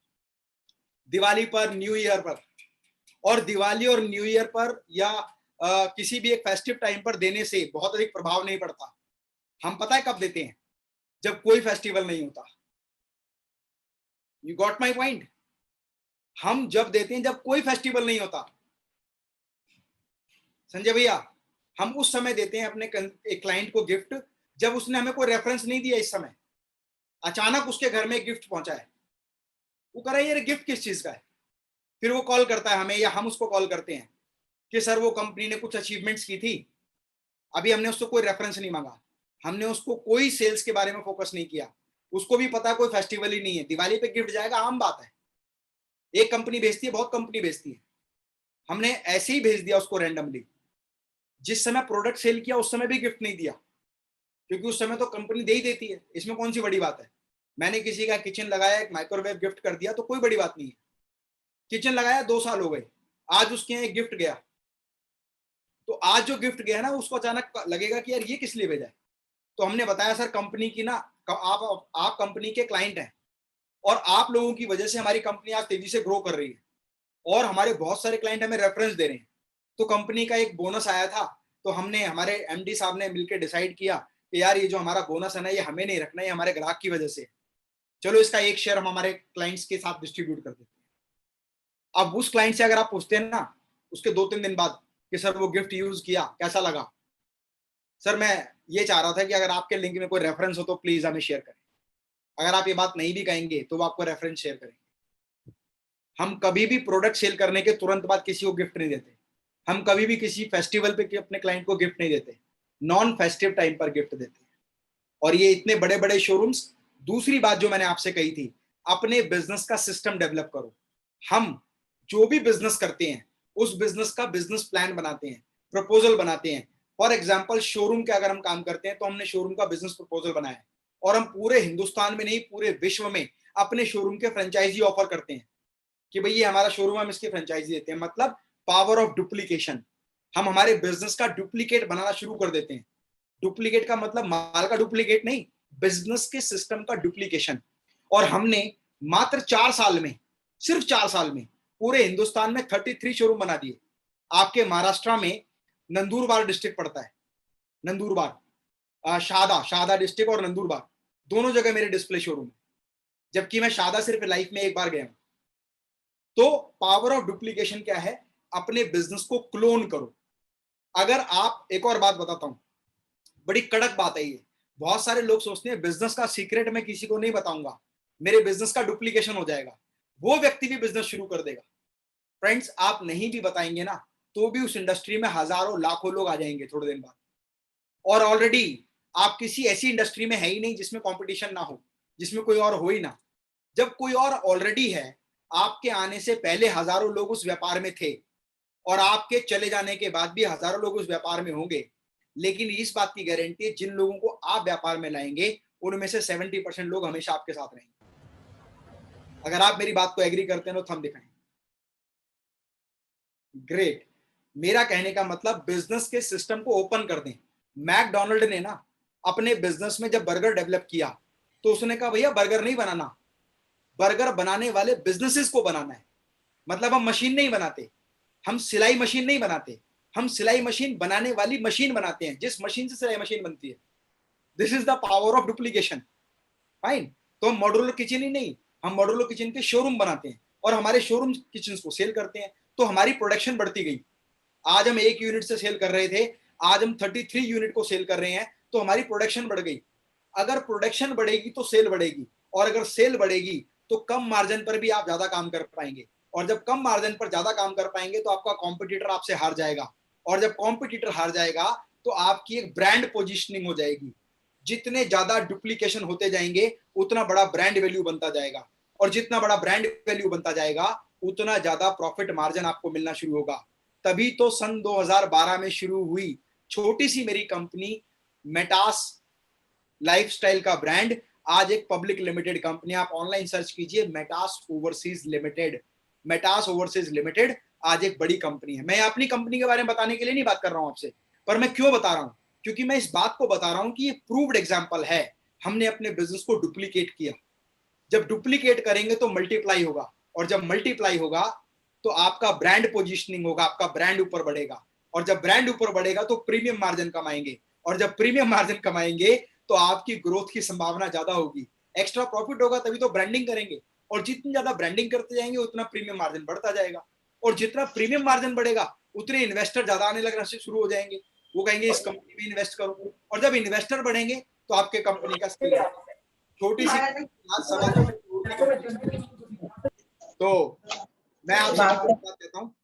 दिवाली पर, न्यू ईयर पर। और दिवाली और न्यू ईयर पर या किसी भी एक फेस्टिव टाइम पर देने से बहुत अधिक प्रभाव नहीं पड़ता। हम पता है कब देते हैं? जब कोई फेस्टिवल नहीं होता। You got my point? हम जब देते हैं जब कोई फेस्टिवल नहीं होता। संजय भैया, हम उस समय देते हैं अपने एक क्लाइंट को गिफ्ट जब उसने हमें कोई रेफरेंस नहीं दिया। इस समय अचानक उसके घर में एक गिफ्ट पहुंचा है, वो कह रहा है ये गिफ्ट किस चीज का है। फिर वो कॉल करता है हमें या हम उसको कॉल करते हैं कि सर वो कंपनी ने कुछ अचीवमेंट्स की थी, अभी हमने उसको कोई रेफरेंस नहीं मांगा, हमने उसको कोई सेल्स के बारे में फोकस नहीं किया, उसको भी पता कोई फेस्टिवल ही नहीं है, दिवाली पे गिफ्ट जाएगा, आम बात है। एक कंपनी भेजती है, बहुत कंपनी भेजती है, हमने ऐसे ही भेज दिया उसको रैंडमली। जिस समय प्रोडक्ट सेल किया उस समय भी गिफ्ट नहीं दिया, क्योंकि उस समय तो कंपनी दे ही देती है, इसमें कौन सी बड़ी बात है। मैंने किसी का किचन लगाया, एक माइक्रोवेव गिफ्ट कर दिया तो कोई बड़ी बात नहीं है। किचन लगाया 2 साल हो गए, आज उसके यहाँ एक गिफ्ट गया, तो आज जो गिफ्ट गया ना उसको अचानक लगेगा कि यार ये किस लिए भेजा है। तो हमने बताया सर कंपनी की ना, आप कंपनी के क्लाइंट हैं और आप लोगों की वजह से हमारी कंपनी आज तेजी से ग्रो कर रही है और हमारे बहुत सारे क्लाइंट हमें रेफरेंस दे रहे हैं। तो कंपनी का एक बोनस आया था, तो हमने, हमारे एमडी साहब ने मिलकर डिसाइड किया कि यार ये जो हमारा बोनस है ना, ये हमें नहीं रखना, ये हमारे ग्राहक की वजह से, चलो इसका एक शेयर हम हमारे क्लाइंट्स के साथ डिस्ट्रीब्यूट कर देते हैं। अब उस क्लाइंट से अगर आप पूछते हैं ना उसके 2-3 दिन बाद कि सर वो गिफ्ट यूज किया कैसा लगा, सर मैं ये चाह रहा था कि अगर आपके लिंक में कोई रेफरेंस हो तो प्लीज हमें शेयर करें। अगर आप ये बात नहीं भी कहेंगे तो वो आपको रेफरेंस शेयर करेंगे। हम कभी भी प्रोडक्ट सेल करने के तुरंत बाद किसी को गिफ्ट नहीं देते। हम कभी भी किसी फेस्टिवल पे अपने क्लाइंट को गिफ्ट नहीं देते, नॉन फेस्टिव टाइम पर गिफ्ट देते हैं। और ये इतने बड़े बड़े शोरूम्स। दूसरी बात जो मैंने आपसे कही थी, अपने बिजनेस का सिस्टम डेवलप करो। हम जो भी बिजनेस करते हैं उस बिजनेस का बिजनेस प्लान बनाते हैं, प्रपोजल बनाते हैं। फॉर एग्जाम्पल शोरूम के अगर हम काम करते हैं तो हमने शोरूम का बिजनेस प्रपोजल बनाया है और हम पूरे हिंदुस्तान में नहीं पूरे विश्व में अपने शोरूम के फ्रेंचाइजी ऑफर करते हैं कि भाई ये हमारा शोरूम, हम इसकी फ्रेंचाइजी देते हैं। मतलब पावर ऑफ डुप्लीकेशन। हम हमारे बिजनेस का डुप्लीकेट बनाना शुरू कर देते हैं। डुप्लीकेट का मतलब माल का डुप्लीकेट नहीं, बिजनेस के सिस्टम का डुप्लीकेशन। और हमने मात्र 4 साल में, सिर्फ 4 साल में पूरे हिंदुस्तान में 33 शोरूम बना दिए। आपके महाराष्ट्र में नंदुरबार डिस्ट्रिक्ट पड़ता है, नंदुरबार, शादा डिस्ट्रिक्ट और नंदुरबार दोनों जगह मेरे डिस्प्ले शोरूम है, जबकि मैं शादा सिर्फ लाइफ में एक बार गया हूं। तो पावर ऑफ डुप्लीकेशन क्या है? अपने बिजनेस को क्लोन करो। अगर आप, एक और बात बताता हूं, बड़ी कड़क बात है ये। बहुत सारे लोग सोचते हैं बिजनेस का सीक्रेट मैं किसी को नहीं बताऊंगा, मेरे बिजनेस का डुप्लीकेशन हो जाएगा, वो व्यक्ति भी बिजनेस शुरू कर देगा। फ्रेंड्स, आप नहीं भी बताएंगे ना तो भी उस इंडस्ट्री में हजारों लाखों लोग आ जाएंगे थोड़े दिन बाद। और ऑलरेडी आप किसी ऐसी इंडस्ट्री में है ही नहीं जिसमें कंपटीशन ना हो, जिसमें कोई और हो ही ना। जब कोई और ऑलरेडी है, आपके आने से पहले हजारों लोग उस व्यापार में थे और आपके चले जाने के बाद भी हजारों लोग उस व्यापार में होंगे। लेकिन इस बात की गारंटी है, जिन लोगों को आप व्यापार में लाएंगे उनमें से 70% लोग हमेशा आपके साथ रहेंगे। अगर आप मेरी बात को एग्री करते हैं तो थंब दिखाएं। ग्रेट। मेरा कहने का मतलब बिजनेस के सिस्टम को ओपन कर दें। मैकडोनल्ड ने ना अपने बिजनेस में जब बर्गर डेवलप किया तो उसने कहा भैया बर्गर नहीं बनाना, बर्गर बनाने वाले बिजनेसेस को बनाना है। मतलब हम मशीन नहीं बनाते, हम सिलाई मशीन नहीं बनाते, हम सिलाई मशीन बनाने वाली मशीन बनाते हैं, जिस मशीन से सिलाई मशीन बनती है। This is the power of duplication. Fine. तो हम मॉड्यूलर किचन ही नहीं, हम मॉड्यूलर किचन के शोरूम बनाते हैं। और हमारे शोरूम किचन को सेल करते हैं, तो हमारी प्रोडक्शन बढ़ती गई। आज हम 1 यूनिट से सेल कर रहे थे, आज हम 33 यूनिट को सेल कर रहे हैं, तो हमारी प्रोडक्शन बढ़ गई। अगर प्रोडक्शन बढ़ेगी तो सेल बढ़ेगी, और अगर सेल बढ़ेगी तो कम मार्जिन पर भी आप ज्यादा काम कर पाएंगे, और जब कम मार्जिन पर ज्यादा काम कर पाएंगे तो आपका कॉम्पिटिटर आपसे हार जाएगा, और जब कॉम्पिटिटर हार जाएगा तो आपकी एक ब्रांड पोजीशनिंग हो जाएगी। जितने ज्यादा डुप्लीकेशन होते जाएंगे उतना बड़ा ब्रांड वैल्यू बनता जाएगा, और जितना बड़ा ब्रांड वैल्यू बनता जाएगा उतना ज्यादा प्रॉफिट मार्जिन आपको मिलना शुरू होगा। तभी तो सन 2012 में शुरू हुई छोटी सी मेरी कंपनी मेटास लाइफस्टाइल का ब्रांड आज एक पब्लिक लिमिटेड कंपनी, आप ऑनलाइन सर्च कीजिए Metas overseas limited. Metas overseas limited आज एक बड़ी कंपनी है। मैं अपनी कंपनी के बारे में बताने के लिए नहीं बात कर रहा हूं आपसे, पर मैं क्यों बता रहा हूं, क्योंकि मैं इस बात को बता रहा हूं कि ये प्रूव्ड एग्जांपल है। हमने अपने बिजनेस को डुप्लीकेट किया। जब डुप्लीकेट करेंगे तो मल्टीप्लाई होगा, और जब मल्टीप्लाई होगा तो आपका ब्रांड पोजीशनिंग होगा, आपका ब्रांड ऊपर बढ़ेगा, और जब ब्रांड ऊपर बढ़ेगा तो प्रीमियम मार्जिन कमाएंगे, और जब प्रीमियम मार्जिन कमाएंगे तो आपकी ग्रोथ की संभावना ज्यादा होगी, एक्स्ट्रा प्रॉफिट होगा, तभी तो ब्रांडिंग करेंगे, और जितनी ज्यादा ब्रांडिंग करते जाएंगे उतना प्रीमियम मार्जिन बढ़ता जाएगा, और जितना प्रीमियम मार्जिन बढ़ेगा उतने इन्वेस्टर ज्यादा आने लगना शुरू हो जाएंगे। वो कहेंगे इस कंपनी में इन्वेस्ट करो, और जब इन्वेस्टर बढ़ेंगे तो आपके कंपनी का स्केल बढ़ेगा। छोटी सी तो मैं आपसे बात कहता हूँ,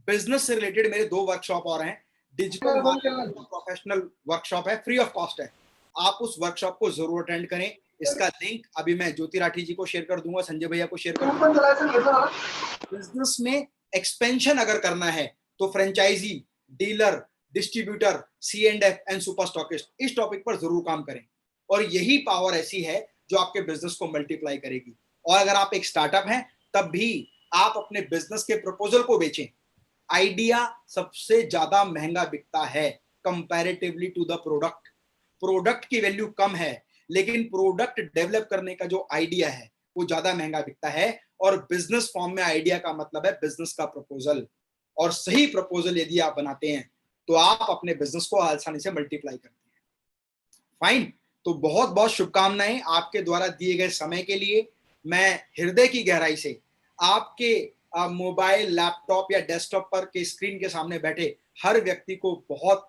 बिजनेस से रिलेटेड मेरे 2 वर्कशॉप और हैं। डिजिटल प्रोफेशनल वर्कशॉप है, फ्री ऑफ कॉस्ट है, आप उस वर्कशॉप को जरूर अटेंड करें। इसका लिंक अभी मैं ज्योति राठी जी को शेयर कर दूंगा, संजय भैया को शेयर कर दूंगा। बिजनेस में एक्सपेंशन अगर करना है तो franchisee, dealer, distributor, C&F and super stockist, इस टॉपिक पर जरूर काम करें, और यही पावर ऐसी है जो आपके बिजनेस को मल्टीप्लाई करेगी। और अगर आप एक स्टार्टअप हैं तब भी आप अपने बिजनेस के प्रपोजल को बेचें। आइडिया सबसे ज्यादा महंगा बिकता है comparatively to the product. Product की वैल्यू कम है, लेकिन प्रोडक्ट डेवलप करने का जो आइडिया है वो ज्यादा महंगा बिकता है, और बिजनेस फॉर्म में आइडिया का मतलब है बिजनेस का प्रपोजल, और सही प्रपोजल यदि आप बनाते हैं तो आप अपने बिजनेस को आसानी से मल्टीप्लाई करते हैं। फाइन, तो बहुत बहुत शुभकामनाएं आपके द्वारा दिए गए समय के लिए। मैं हृदय की गहराई से आपके मोबाइल, लैपटॉप या डेस्कटॉप पर के स्क्रीन के सामने बैठे हर व्यक्ति को बहुत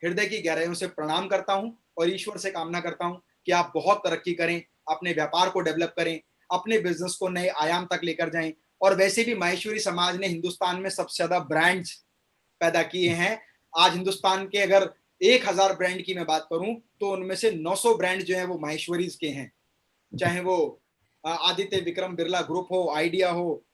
हृदय की गहराइयों से प्रणाम करता हूं, और ईश्वर से कामना करता हूं कि आप बहुत तरक्की करें, अपने व्यापार को डेवलप करें, अपने बिजनेस को नए आयाम तक लेकर जाएं। और वैसे भी माहेश्वरी समाज ने हिंदुस्तान में सबसे ज्यादा ब्रांड्स पैदा किए हैं। आज हिंदुस्तान के अगर 1000 ब्रांड की मैं बात करूं तो उनमें से 900 ब्रांड जो है वो माहेश्वरीज के हैं, चाहे वो आदित्य विक्रम बिरला ग्रुप हो, आइडिया हो,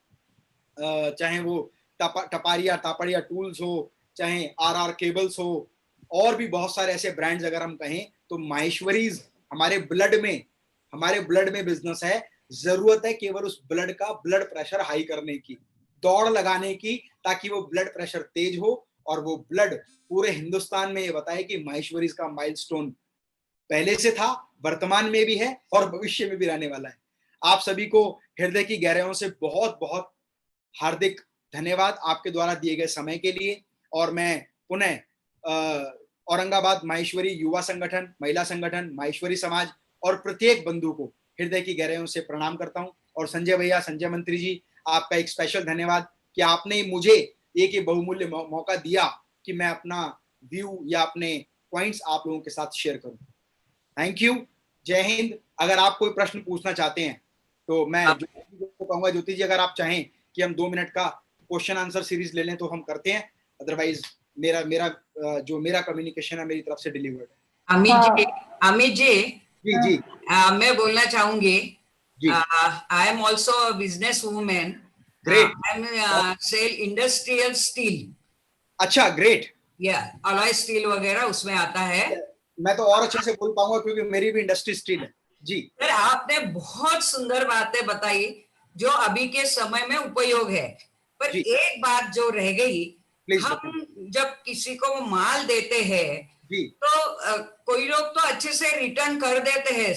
चाहे वो टापड़िया टूल्स हो, चाहे RR केबल्स हो, और भी बहुत सारे ऐसे ब्रांड्स अगर हम कहें तो माहेश्वरीज हमारे ब्लड में बिजनेस है। जरूरत है केवल उस ब्लड का ब्लड प्रेशर हाई करने की, दौड़ लगाने की, ताकि वो ब्लड प्रेशर तेज हो और वो ब्लड पूरे हिंदुस्तान में ये बताए कि माहेश्वरीज का माइलस्टोन पहले से था, वर्तमान में भी है और भविष्य में भी रहने वाला है। आप सभी को हृदय की गहराइयों से बहुत बहुत हार्दिक धन्यवाद आपके द्वारा दिए गए समय के लिए। और मैं पुनः औरंगाबाद माहेश्वरी युवा संगठन, महिला संगठन, माहेश्वरी समाज और प्रत्येक बंधु को हृदय की गहराइयों से प्रणाम करता हूं। और संजय भैया, संजय मंत्री जी, आपका एक स्पेशल धन्यवाद कि आपने मुझे एक ये बहुमूल्य मौका दिया कि मैं अपना व्यू या अपने पॉइंट्स आप लोगों के साथ शेयर करूं। थैंक यू, जय हिंद। अगर आप कोई प्रश्न पूछना चाहते हैं तो मैं ज्योति जी को कहूंगा, ज्योति जी अगर आप चाहें कि हम 2 मिनट का क्वेश्चन आंसर सीरीज ले लें तो हम करते हैं, अदरवाइज मेरा कम्युनिकेशन है मेरी तरफ से डिलीवर्ड है। अमित जी जी मैं बोलना चाहूंगी, I am also business woman. Great. I am sale industrial steel. अच्छा, ग्रेट। या अलॉय स्टील वगैरह उसमें आता है। मैं तो और अच्छे से बोल पाऊंगा क्योंकि मेरी भी इंडस्ट्री स्टील है। जी सर, आपने बहुत सुंदर बातें बताई जो अभी के समय में उपयोग है, पर एक बात जो रह गई, हम जब किसी को माल देते हैं तो कोई लोग तो अच्छे से रिटर्न कर देते हैं,